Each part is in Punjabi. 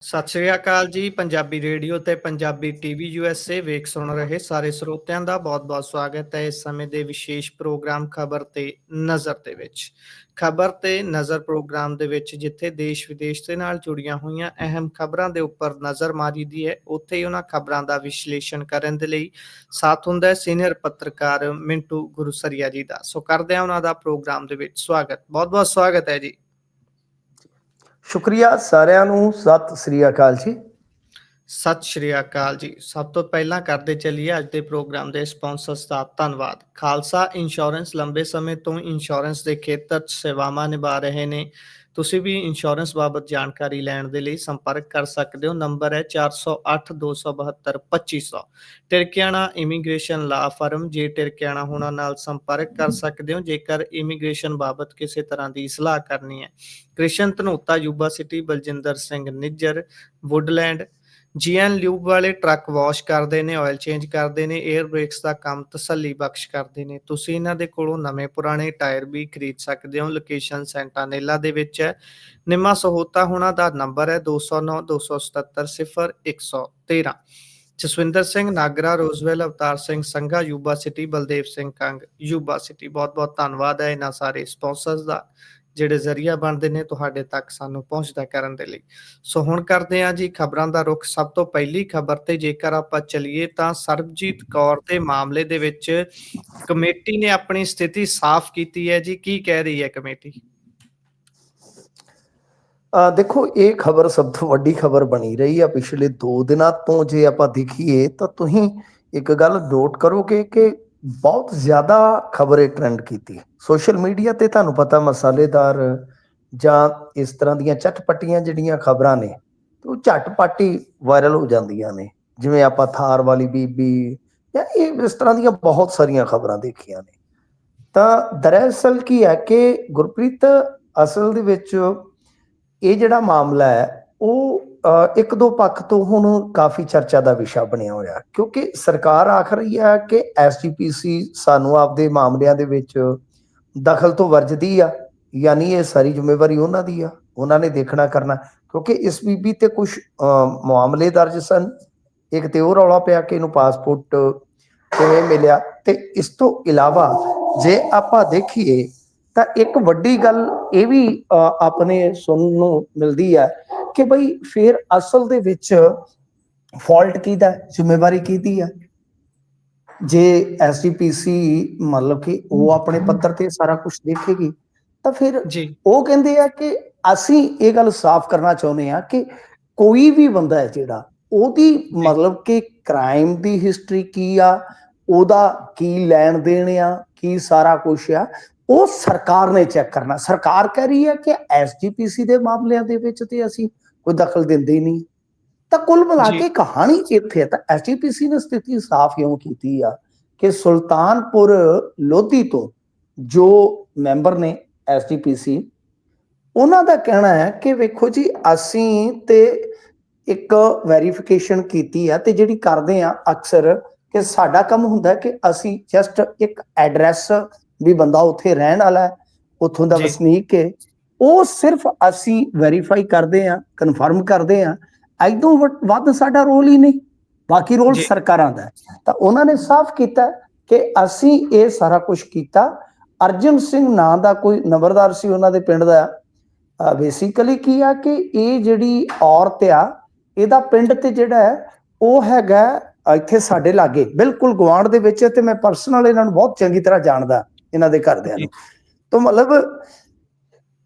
ਸਤਿ ਸ਼੍ਰੀ ਅਕਾਲ ਜੀ। ਪੰਜਾਬੀ ਰੇਡੀਓ ਤੇ ਪੰਜਾਬੀ ਟੀਵੀ USA ਵੇਖ ਸੁਣ ਰਹੇ ਸਾਰੇ ਸਰੋਤਿਆਂ ਦਾ ਬਹੁਤ-ਬਹੁਤ ਸਵਾਗਤ ਹੈ ਇਸ ਸਮੇਂ ਦੇ ਵਿਸ਼ੇਸ਼ ਪ੍ਰੋਗਰਾਮ ਖਬਰ ਤੇ ਨਜ਼ਰ ਦੇ ਵਿੱਚ। ਖਬਰ ਤੇ ਨਜ਼ਰ ਪ੍ਰੋਗਰਾਮ ਦੇ ਵਿੱਚ ਜਿੱਥੇ ਦੇਸ਼ ਵਿਦੇਸ਼ ਦੇ ਨਾਲ ਜੁੜੀਆਂ ਹੋਈਆਂ ਅਹਿਮ ਖਬਰਾਂ ਦੇ ਉੱਪਰ ਨਜ਼ਰ ਮਾਰੀਦੀ ਹੈ, ਉੱਥੇ ਹੀ ਉਹਨਾਂ ਖਬਰਾਂ ਦਾ ਵਿਸ਼ਲੇਸ਼ਣ ਕਰਨ ਦੇ ਲਈ ਸਾਥ ਹੁੰਦਾ ਹੈ ਸੀਨੀਅਰ ਪੱਤਰਕਾਰ ਮਿੰਟੂ ਗੁਰਸਰੀਆ ਜੀ ਦਾ। ਸੋ ਕਰਦੇ ਹਾਂ ਉਹਨਾਂ ਦਾ ਪ੍ਰੋਗਰਾਮ ਦੇ ਵਿੱਚ ਸਵਾਗਤ। ਬਹੁਤ-ਬਹੁਤ ਸਵਾਗਤ ਹੈ ਜੀ। ਸ਼ੁਕਰੀਆ ਸਾਰਿਆਂ ਨੂੰ। ਸਤਿ ਸ੍ਰੀ ਅਕਾਲ ਜੀ। ਸਤਿ ਸ਼੍ਰੀ ਅਕਾਲ ਜੀ। ਸਭ ਤੋਂ ਪਹਿਲਾਂ ਕਰਦੇ ਚੱਲੀਏ ਅੱਜ ਦੇ ਪ੍ਰੋਗਰਾਮ ਦੇ ਸਪਾਂਸਰਸ ਦਾ ਧੰਨਵਾਦ। ਖਾਲਸਾ ਇੰਸ਼ੋਰੈਂਸ ਲੰਬੇ ਸਮੇਂ ਤੋਂ ਇੰਸ਼ੋਰੈਂਸ ਦੇ ਖੇਤਰ 'ਚ ਸੇਵਾਵਾਂ ਨਿਭਾ ਰਹੇ ਨੇ। ਤੁਸੀਂ ਵੀ ਇੰਸ਼ੋਰੈਂਸ ਬਾਬਤ ਜਾਣਕਾਰੀ ਲੈਣ ਦੇ ਲਈ ਸੰਪਰਕ ਕਰ ਸਕਦੇ ਹੋ। ਨੰਬਰ ਹੈ 408 272 2500। ਟਿਰਕਿਆਣਾ ਇਮੀਗ੍ਰੇਸ਼ਨ ਲਾ ਫਰਮ ਜੇ ਟਿਰਕਿਆਣਾ ਹੋਣਾ ਨਾਲ ਸੰਪਰਕ ਕਰ ਸਕਦੇ ਹੋ ਜੇਕਰ ਇਮੀਗ੍ਰੇਸ਼ਨ ਬਾਬਤ ਕਿਸੇ ਤਰ੍ਹਾਂ ਦੀ ਸਲਾਹ ਕਰਨੀ ਹੈ। Krishan Dhanota Yuba City, Baljinder Singh Nijjar, Woodland. GN lube ਵਾਲੇ ਟਰੱਕ ਵਾਸ਼ ਕਰਦੇ ਨੇ, ਆਇਲ ਚੇਂਜ ਕਰਦੇ ਨੇ, 에ਅਰ ਬ੍ਰੇਕਸ ਦਾ ਕੰਮ ਤਸੱਲੀ ਬਖਸ਼ ਕਰਦੇ ਨੇ। ਤੁਸੀਂ ਇਹਨਾਂ ਦੇ ਕੋਲੋਂ ਨਵੇਂ ਪੁਰਾਣੇ ਟਾਇਰ ਵੀ ਖਰੀਦ ਸਕਦੇ ਹੋ। ਲੋਕੇਸ਼ਨ ਸੈਂਟਾਨੇਲਾ ਦੇ ਵਿੱਚ ਹੈ। ਨਿੰਮਾ ਸਹੋਤਾ ਹੋਣਾ ਦਾ ਨੰਬਰ ਹੈ 209 277 0113। Jaswinder Singh Nagra, Roseville, Avtar Singh Sangha Yuba City, Baldev Singh Kang Yuba City. ਬਹੁਤ ਬਹੁਤ ਧੰਨਵਾਦ ਹੈ ਇਹਨਾਂ ਸਾਰੇ ਸਪਾਂਸਰਸ ਦਾ ਜਿਹੜੇ ਜ਼ਰੀਆ ਬਣਦੇ ਨੇ ਤੁਹਾਡੇ ਤੱਕ ਸਾਨੂੰ ਪਹੁੰਚਦਾ ਕਰਨ ਦੇ ਲਈ। ਸੋ ਹੁਣ ਕਰਦੇ ਹਾਂ ਜੀ ਖਬਰਾਂ ਦਾ ਰੁਖ। ਸਭ ਤੋਂ ਪਹਿਲੀ ਖਬਰ ਤੇ ਜੇਕਰ ਆਪਾਂ ਚੱਲੀਏ ਤਾਂ ਸਰਬਜੀਤ ਕੌਰ ਦੇ ਮਾਮਲੇ ਦੇ ਵਿੱਚ ਕਮੇਟੀ ਨੇ ਆਪਣੀ ਸਥਿਤੀ ਸਾਫ਼ ਕੀਤੀ ਹੈ ਜੀ। ਕੀ ਕਹਿ ਰਹੀ ਹੈ ਕਮੇਟੀ? ਦੇਖੋ, ਇਹ ਖਬਰ ਸਭ ਤੋਂ ਵੱਡੀ ਖਬਰ ਬਣੀ ਰਹੀ ਆ ਪਿਛਲੇ 2 ਦਿਨਾਂ ਤੋਂ। ਜੇ ਆਪਾਂ ਦੇਖੀਏ ਤਾਂ ਤੁਸੀਂ ਇੱਕ ਗੱਲ ਨੋਟ ਕਰੋਗੇ ਕਿ ਬਹੁਤ ਜ਼ਿਆਦਾ ਖਬਰ ਇਹ ਟ੍ਰੈਂਡ ਕੀਤੀ ਸੋਸ਼ਲ ਮੀਡੀਆ ਤੇ। ਤੁਹਾਨੂੰ ਪਤਾ ਮਸਾਲੇਦਾਰ ਜਾਂ ਇਸ ਤਰ੍ਹਾਂ ਦੀਆਂ ਚਟਪਟੀਆਂ ਜਿਹੜੀਆਂ ਖਬਰਾਂ ਨੇ ਉਹ ਝਟਪਟ ਹੀ ਵਾਇਰਲ ਹੋ ਜਾਂਦੀਆਂ ਨੇ। ਜਿਵੇਂ ਆਪਾਂ ਥਾਰ ਵਾਲੀ ਬੀਬੀ ਜਾਂ ਇਹ ਇਸ ਤਰ੍ਹਾਂ ਦੀਆਂ ਬਹੁਤ ਸਾਰੀਆਂ ਖਬਰਾਂ ਦੇਖੀਆਂ ਨੇ। ਤਾਂ ਦਰਅਸਲ ਕੀ ਹੈ ਕਿ ਗੁਰਪ੍ਰੀਤ, ਅਸਲ ਦੇ ਵਿੱਚ ਇਹ ਜਿਹੜਾ ਮਾਮਲਾ ਹੈ ਉਹ ਇੱਕ ਦੋ ਪੱਖ ਤੋਂ ਹੁਣ ਕਾਫੀ ਚਰਚਾ ਦਾ ਵਿਸ਼ਾ ਬਣਿਆ ਹੋਇਆ, ਕਿਉਂਕਿ ਸਰਕਾਰ ਆਖ ਰਹੀ ਹੈ ਕਿ SGPC ਸਾਨੂੰ ਆਪਦੇ ਮਾਮਲਿਆਂ ਦੇ ਵਿੱਚ ਦਖਲ ਤੋਂ ਵਰਜਦੀ ਆ, ਯਾਨੀ ਇਹ ਸਾਰੀ ਜ਼ਿੰਮੇਵਾਰੀ ਉਹਨਾਂ ਦੀ ਆ, ਉਹਨਾਂ ਨੇ ਦੇਖਣਾ ਕਰਨਾ। ਕਿਉਂਕਿ ਇਸ ਬੀਬੀ ਤੇ ਕੁਝ ਮਾਮਲੇ ਦਰਜ ਸਨ। ਇੱਕ ਤੇ ਉਹ ਰੌਲਾ ਪਿਆ ਕਿ ਇਹਨੂੰ ਪਾਸਪੋਰਟ ਕਿਵੇਂ ਮਿਲਿਆ, ਤੇ ਇਸ ਤੋਂ ਇਲਾਵਾ ਜੇ ਆਪਾਂ ਦੇਖੀਏ ਤਾਂ ਇੱਕ ਵੱਡੀ ਗੱਲ ਇਹ ਵੀ ਆਪਣੇ ਸੁਣਨ ਨੂੰ ਮਿਲਦੀ ਹੈ ਕਿ ਬਈ ਫਿਰ ਅਸਲ ਦੇ ਵਿੱਚ ਫਾਲਟ ਕਿਹਦਾ, ਜ਼ਿੰਮੇਵਾਰੀ ਕਿਹਦੀ ਆ? ਜੇ SGPC ਮਤਲਬ ਕਿ ਉਹ ਆਪਣੇ ਪੱਧਰ ਤੇ ਸਾਰਾ ਕੁਝ ਦੇਖੇਗੀ ਤਾਂ ਫਿਰ ਜੀ ਉਹ ਕਹਿੰਦੇ ਆ ਕਿ ਅਸੀਂ ਇਹ ਗੱਲ ਸਾਫ਼ ਕਰਨਾ ਚਾਹੁੰਦੇ ਆ ਕਿ ਕੋਈ ਵੀ ਬੰਦਾ ਹੈ ਜਿਹੜਾ, ਉਹਦੀ ਮਤਲਬ ਕਿ ਕ੍ਰਾਈਮ ਦੀ ਹਿਸਟਰੀ ਕੀ ਆ, ਉਹਦਾ ਕੀ ਲੈਣ ਦੇਣ ਆ, ਕੀ ਸਾਰਾ ਕੁਝ ਆ, ਉਹ ਸਰਕਾਰ ਨੇ ਚੈੱਕ ਕਰਨਾ। ਸਰਕਾਰ ਕਹਿ ਰਹੀ ਹੈ ਕਿ SGPC ਦੇ ਮਾਮਲਿਆਂ ਦੇ ਵਿੱਚ ਤੇ ਅਸੀਂ ਕੋਈ ਦਖਲ ਦਿੰਦੇ ਹੀ ਨਹੀਂ। ਤਾਂ ਕੁੱਲ ਮਿਲਾ ਕੇ ਕਹਾਣੀ ਇੱਥੇ ਹੈ। ਤਾਂ SGPC ਨੇ ਸਥਿਤੀ ਸਾਫ਼ ਕਿਉਂ ਕੀਤੀ ਆ ਕਿ ਸੁਲਤਾਨਪੁਰ ਲੋਧੀ ਤੋਂ ਜੋ ਮੈਂਬਰ ਨੇ SGPC, ਉਹਨਾਂ ਦਾ ਕਹਿਣਾ ਹੈ ਕਿ ਵੇਖੋ ਜੀ, ਅਸੀਂ ਤੇ ਇੱਕ ਵੈਰੀਫਿਕੇਸ਼ਨ ਕੀਤੀ ਆ ਤੇ ਜਿਹੜੀ ਕਰਦੇ ਆ ਅਕਸਰ ਕਿ ਸਾਡਾ ਕੰਮ ਹੁੰਦਾ ਕਿ ਅਸੀਂ ਜਸਟ ਇੱਕ ਐਡਰੈਸ ਵੀ ਬੰਦਾ ਉੱਥੇ ਰਹਿਣ ਵਾਲਾ ਹੈ, ਉੱਥੋਂ ਦਾ ਵਸਨੀਕ ਹੈ, ਉਹ ਸਿਰਫ ਅਸੀਂ ਵੈਰੀਫਾਈ ਕਰਦੇ ਆ, ਕਨਫਰਮ ਕਰਦੇ ਆ। ਇਦੋਂ ਵੱਧ ਸਾਡਾ ਰੋਲ ਹੀ ਨਹੀਂ, ਬਾਕੀ ਰੋਲ ਸਰਕਾਰਾਂ ਦਾ। ਤਾਂ ਉਹਨਾਂ ਨੇ ਸਾਫ਼ ਕੀਤਾ ਕਿ ਅਸੀਂ ਇਹ ਸਾਰਾ ਕੁਝ ਕੀਤਾ। ਅਰਜਨ ਸਿੰਘ ਨਾਂ ਦਾ ਕੋਈ ਨੰਬਰਦਾਰ ਸੀ ਉਹਨਾਂ ਦੇ ਪਿੰਡ ਦਾ। ਬੇਸਿਕਲੀ ਕੀ ਆ ਕਿ ਇਹ ਜਿਹੜੀ ਔਰਤ ਆ, ਇਹਦਾ ਪਿੰਡ ਤੇ ਜਿਹੜਾ ਹੈ ਉਹ ਹੈਗਾ ਇੱਥੇ ਸਾਡੇ ਲਾਗੇ, ਬਿਲਕੁਲ ਗੁਆਂਢ ਦੇ ਵਿੱਚ। ਤੇ ਮੈਂ ਪਰਸਨਲ ਇਹਨਾਂ ਨੂੰ ਬਹੁਤ ਚੰਗੀ ਤਰ੍ਹਾਂ ਜਾਣਦਾ, ਇਹਨਾਂ ਦੇ ਘਰਦਿਆਂ ਨੂੰ। ਤਾਂ ਮਤਲਬ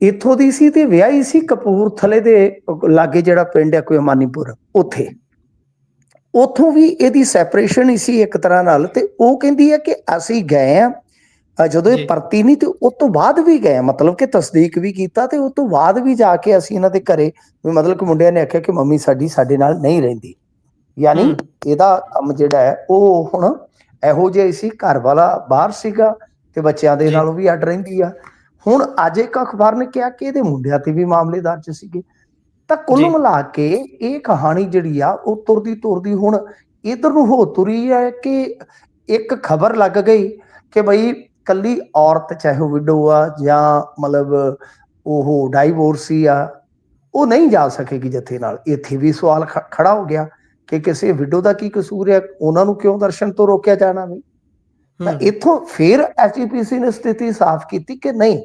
ਇੱਥੋਂ ਦੀ ਸੀ ਤੇ ਵਿਆਹੀ ਸੀ ਕਪੂਰਥਲੇ ਦੇ ਲਾਗੇ ਜਿਹੜਾ ਪਿੰਡ ਹੈ ਕੋਈ ਅਮਾਨੀਪੁਰ, ਉੱਥੇ। ਉੱਥੋਂ ਵੀ ਇਹਦੀ ਸੈਪਰੇਸ਼ਨ ਹੀ ਸੀ ਇੱਕ ਤਰ੍ਹਾਂ ਨਾਲ। ਤੇ ਉਹ ਕਹਿੰਦੀ ਹੈ ਕਿ ਅਸੀਂ ਗਏ ਆ ਜਦੋਂ ਇਹ ਪਰਤੀ ਨਹੀਂ, ਤੇ ਉਸ ਤੋਂ ਬਾਅਦ ਵੀ ਗਏ, ਮਤਲਬ ਕਿ ਤਸਦੀਕ ਵੀ ਕੀਤਾ, ਤੇ ਉਸ ਤੋਂ ਬਾਅਦ ਵੀ ਜਾ ਕੇ ਅਸੀਂ ਇਹਨਾਂ ਦੇ ਘਰੇ, ਮਤਲਬ ਕਿ ਮੁੰਡਿਆਂ ਨੇ ਆਖਿਆ ਕਿ ਮੰਮੀ ਸਾਡੀ ਸਾਡੇ ਨਾਲ ਨਹੀਂ ਰਹਿੰਦੀ। ਯਾਨੀ ਇਹਦਾ ਕੰਮ ਜਿਹੜਾ ਹੈ ਉਹ ਹੁਣ ਇਹੋ ਜਿਹਾ ਹੀ ਸੀ, ਘਰ ਵਾਲਾ ਬਾਹਰ ਸੀਗਾ ਤੇ ਬੱਚਿਆਂ ਦੇ ਨਾਲੋਂ ਵੀ ਅੱਡ ਰਹਿੰਦੀ ਆ। ਹੁਣ ਅੱਜ ਇੱਕ ਅਖਬਾਰ ਨੇ ਕਿਹਾ ਕਿ ਇਹਦੇ ਮੁੰਡਿਆਂ ਤੇ ਵੀ ਮਾਮਲੇ ਦਰਜ ਸੀਗੇ। ਤਾਂ ਕੁੱਲ ਮਿਲਾ ਕੇ ਇਹ ਕਹਾਣੀ ਜਿਹੜੀ ਆ ਉਹ ਤੁਰਦੀ ਤੁਰਦੀ ਹੁਣ ਇਧਰ ਨੂੰ ਹੋ ਤੁਰੀ ਹੈ ਕਿ ਇੱਕ ਖਬਰ ਲੱਗ ਗਈ ਕਿ ਬਈ ਕੱਲੀ ਔਰਤ, ਚਾਹੇ ਉਹ ਵਿਡੋ ਆ ਜਾਂ ਮਤਲਬ ਉਹ ਡਾਈਵੋਰਸੀ ਆ, ਉਹ ਨਹੀਂ ਜਾ ਸਕੇਗੀ ਜਥੇ ਨਾਲ। ਇੱਥੇ ਵੀ ਸਵਾਲ ਖੜਾ ਹੋ ਗਿਆ ਕਿ ਕਿਸੇ ਵਿਡੋ ਦਾ ਕੀ ਕਸੂਰ ਹੈ, ਉਹਨਾਂ ਨੂੰ ਕਿਉਂ ਦਰਸ਼ਨ ਤੋਂ ਰੋਕਿਆ ਜਾਣਾ ਨਹੀਂ। ਤਾਂ ਇੱਥੋਂ ਫਿਰ ਐਸਜੀਪੀਸੀ ਨੇ ਸਥਿਤੀ ਸਾਫ਼ ਕੀਤੀ ਕਿ ਨਹੀਂ,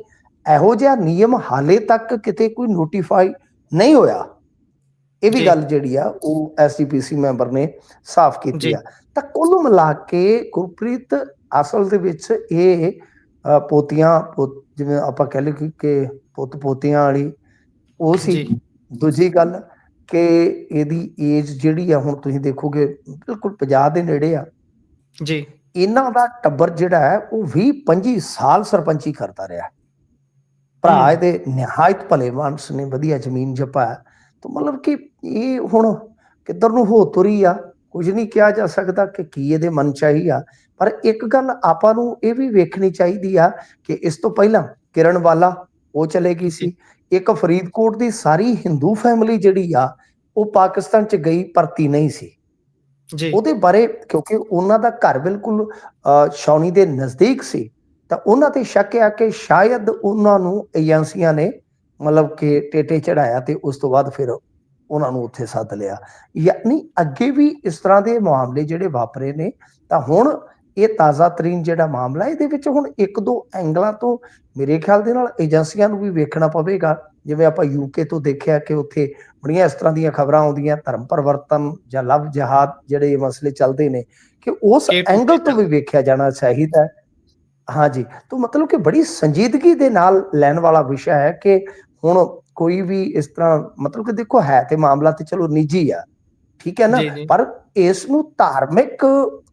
ਇਹੋ ਜਿਹਾ ਨਿਯਮ ਹਾਲੇ ਤੱਕ ਕਿਤੇ ਕੋਈ ਨੋਟੀਫਾਈ ਨਹੀਂ ਹੋਇਆ। ਇਹ ਵੀ ਗੱਲ ਜਿਹੜੀ ਆ ਉਹ ਐਸਜੀਪੀਸੀ ਮੈਂਬਰ ਨੇ ਸਾਫ਼ ਕੀਤੀ ਆ। ਤਾਂ ਕੁੱਲ ਮਿਲਾ ਕੇ ਗੁਰਪ੍ਰੀਤ, ਅਸਲ ਦੇ ਵਿੱਚ ਇਹ ਪੋਤੀਆਂ ਜਿਵੇਂ ਆਪਾਂ ਕਹਿ ਲਈਏ ਕਿ ਪੁੱਤ ਪੋਤੀਆਂ ਵਾਲੀ ਉਹ ਸੀ। ਦੂਜੀ ਗੱਲ ਕਿ ਇਹਦੀ ਏਜ ਜਿਹੜੀ ਆ, ਹੁਣ ਤੁਸੀਂ ਦੇਖੋਗੇ ਬਿਲਕੁਲ 50 ਦੇ ਨੇੜੇ ਆ ਜੀ। ਇਹਨਾਂ ਦਾ ਟੱਬਰ ਜਿਹੜਾ ਹੈ ਉਹ 20-25 ਸਾਲ ਸਰਪੰਚੀ ਕਰਦਾ ਰਿਹਾ। ਭਰਾ ਇਹਦੇ ਨਿਹਾਇਤ ਭਲੇ ਮਾਨਸ ਨੇ, ਵਧੀਆ ਜ਼ਮੀਨ ਜਪਾ ਹੈ। ਤਾਂ ਮਤਲਬ ਕਿ ਇਹ ਹੁਣ ਕਿੱਧਰ ਨੂੰ ਹੋ ਤੁਰੀ ਆ, ਕੁਝ ਨਹੀਂ ਕਿਹਾ ਜਾ ਸਕਦਾ ਕਿ ਕੀ ਇਹਦੇ ਮਨ ਚ ਆਈ ਆ। ਪਰ ਇੱਕ ਗੱਲ ਆਪਾਂ ਨੂੰ ਇਹ ਵੀ ਵੇਖਣੀ ਚਾਹੀਦੀ ਆ ਕਿ ਇਸ ਤੋਂ ਪਹਿਲਾਂ ਕਿਰਨ ਵਾਲਾ ਉਹ ਚਲੇ ਗਈ ਸੀ। ਇੱਕ ਫਰੀਦਕੋਟ ਦੀ ਸਾਰੀ ਹਿੰਦੂ ਫੈਮਿਲੀ ਜਿਹੜੀ ਆ ਉਹ ਪਾਕਿਸਤਾਨ ਚ ਗਈ, ਭਰਤੀ ਨਹੀਂ ਸੀ ਜੀ। ਉਹਦੇ ਬਾਰੇ ਕਿਉਂਕਿ ਉਹਨਾਂ ਦਾ ਘਰ ਬਿਲਕੁਲ ਛਾਉਣੀ ਦੇ ਨਜ਼ਦੀਕ ਸੀ, ਤਾਂ ਉਹਨਾਂ ਤੇ ਸ਼ੱਕ ਆ ਕਿ ਸ਼ਾਇਦ ਉਹਨਾਂ ਨੂੰ ਏਜੰਸੀਆਂ ਨੇ ਮਤਲਬ ਕਿ ਟੇਟੇ ਚੜਾਇਆ ਤੇ ਉਸ ਤੋਂ ਬਾਅਦ ਫਿਰ ਉਹਨਾਂ ਨੂੰ ਉੱਥੇ ਸੱਦ ਲਿਆ। ਯਾਨੀ ਅੱਗੇ ਵੀ ਇਸ ਤਰ੍ਹਾਂ ਦੇ ਮਾਮਲੇ ਜਿਹੜੇ ਵਾਪਰੇ ਨੇ। ਤਾਂ ਹੁਣ ਇਹ ਤਾਜ਼ਾ ਤਰੀਨ ਜਿਹੜਾ ਮਾਮਲਾ, ਇਹਦੇ ਵਿੱਚ ਹੁਣ 1-2 ਐਂਗਲਾਂ ਤੋਂ ਮੇਰੇ ਖਿਆਲ ਦੇ ਨਾਲ ਏਜੰਸੀਆਂ ਨੂੰ ਵੀ ਵੇਖਣਾ ਪਵੇਗਾ। ਜਿਵੇਂ ਆਪਾਂ ਯੂਕੇ ਤੋਂ ਦੇਖਿਆ ਕਿ ਉੱਥੇ ਬੜੀਆਂ ਇਸ ਤਰ੍ਹਾਂ ਦੀਆਂ ਖਬਰਾਂ ਆਉਂਦੀਆਂ, ਧਰਮ ਪਰਿਵਰਤਨ ਜਾਂ ਲਵ ਜਹਾਦ ਜਿਹੜੇ ਮਸਲੇ ਚੱਲਦੇ ਨੇ, ਕਿ ਉਸ ਐਂਗਲ ਤੋਂ ਵੀ ਵੇਖਿਆ ਜਾਣਾ ਚਾਹੀਦਾ ਹੈ। ਹਾਂਜੀ, ਤਾਂ ਮਤਲਬ ਕਿ ਬੜੀ ਸੰਜੀਦਗੀ ਦੇ ਨਾਲ ਲੈਣ ਵਾਲਾ ਵਿਸ਼ਾ ਹੈ ਕਿ ਹੁਣ ਕੋਈ ਵੀ ਇਸ ਤਰ੍ਹਾਂ, ਮਤਲਬ ਕਿ ਦੇਖੋ ਹੈ ਤੇ ਮਾਮਲਾ ਤੇ ਚਲੋ ਨਿੱਜੀ ਆ, ਠੀਕ ਹੈ ਨਾ, ਪਰ ਇਸ ਨੂੰ ਧਾਰਮਿਕ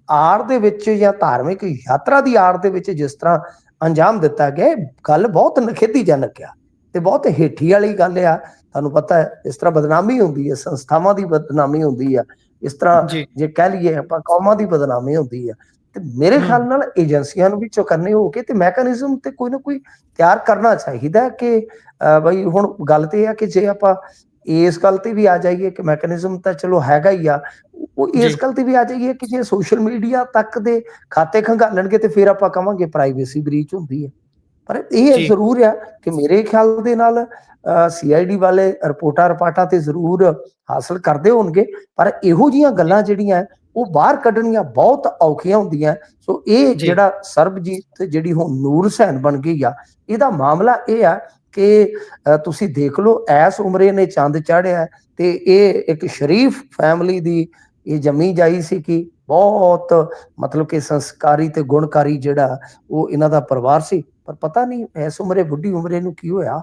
ਆੜ ਦੇ ਵਿੱਚ ਜਾਂ ਧਾਰਮਿਕ ਯਾਤਰਾ ਦੀ ਆੜ ਦੇ ਵਿੱਚ ਜਿਸ ਤਰ੍ਹਾਂ ਅੰਜਾਮ ਦਿੱਤਾ ਗਿਆ, ਗੱਲ ਬਹੁਤ ਨਖੇਧੀਜਨਕ ਆ ਤੇ ਬਹੁਤ ਹੇਠੀ ਵਾਲੀ ਗੱਲ ਆ। ਤੁਹਾਨੂੰ ਪਤਾ ਹੈ ਇਸ ਤਰ੍ਹਾਂ ਬਦਨਾਮੀ ਹੁੰਦੀ ਹੈ, ਸੰਸਥਾਵਾਂ ਦੀ ਬਦਨਾਮੀ ਹੁੰਦੀ ਆ, ਇਸ ਤਰ੍ਹਾਂ ਜੇ ਕਹਿ ਲਈਏ ਆਪਾਂ ਕੌਮਾਂ ਦੀ ਬਦਨਾਮੀ ਹੁੰਦੀ ਆ। ਤੇ ਮੇਰੇ ਖਿਆਲ ਨਾਲ ਏਜੰਸੀਆਂ ਨੂੰ ਵੀ ਚੌਕੰਨੇ ਹੋ ਕੇ ਤੇ ਮੈਕੈਨਿਜ਼ਮ ਤੇ ਕੋਈ ਨਾ ਕੋਈ ਤਿਆਰ ਕਰਨਾ ਚਾਹੀਦਾ ਕਿ ਬਈ ਹੁਣ ਗੱਲ ਤੇ ਇਹ ਆ ਕਿ ਜੇ ਆਪਾਂ ਇਸ ਗੱਲ ਤੇ ਵੀ ਆ ਜਾਈਏ ਕਿ ਮੈਕੈਨਿਜ਼ਮ ਤਾਂ ਚਲੋ ਹੈਗਾ ਹੀ ਆ, ਉਹ ਇਸ ਗੱਲ ਤੇ ਵੀ ਆ ਜਾਈਏ ਕਿ ਜੇ ਸੋਸ਼ਲ ਮੀਡੀਆ ਤੱਕ ਦੇ ਖਾਤੇ ਖੰਗਾਲਣਗੇ ਤੇ ਫਿਰ ਆਪਾਂ ਕਵਾਂਗੇ ਪ੍ਰਾਈਵੇਸੀ ਬ੍ਰੀਚ ਹੁੰਦੀ ਹੈ। ਪਰ ਇਹ ਜ਼ਰੂਰ ਆ ਕਿ ਮੇਰੇ ਖਿਆਲ ਦੇ ਨਾਲ CID ਵਾਲੇ ਰਿਪੋਰਟਾਂ ਤੇ ਜ਼ਰੂਰ ਹਾਸਲ ਕਰਦੇ ਹੋਣਗੇ, ਪਰ ਇਹੋ ਜਿਹੀਆਂ ਗੱਲਾਂ ਜਿਹੜੀਆਂ ਉਹ ਬਾਹਰ ਕੱਢਣੀਆਂ ਬਹੁਤ ਔਖੀਆਂ ਹੁੰਦੀਆਂ। ਸੋ ਇਹ ਜਿਹੜਾ ਸਰਬਜੀਤ ਜਿਹੜੀ ਹੁਣ ਨੂਰ ਹੁਸੈਨ ਬਣ ਗਈ ਆ, ਇਹਦਾ ਮਾਮਲਾ ਇਹ ਆ ਕਿ ਤੁਸੀਂ ਦੇਖ ਲਓ ਐਸ ਉਮਰੇ ਨੇ ਚੰਦ ਚਾੜਿਆ ਤੇ ਇਹ ਇੱਕ ਸ਼ਰੀਫ ਫੈਮਿਲੀ ਦੀ ਇਹ ਜੰਮੀ ਜਾਈ ਸੀ ਕਿ ਬਹੁਤ ਮਤਲਬ ਕਿ ਸੰਸਕਾਰੀ ਤੇ ਗੁਣਕਾਰੀ ਜਿਹੜਾ ਉਹ ਇਹਨਾਂ ਦਾ ਪਰਿਵਾਰ ਸੀ। ਪਰ ਪਤਾ ਨਹੀਂ ਇਸ ਉਮਰੇ ਬੁੱਢੀ ਉਮਰੇ ਨੂੰ ਕੀ ਹੋਇਆ।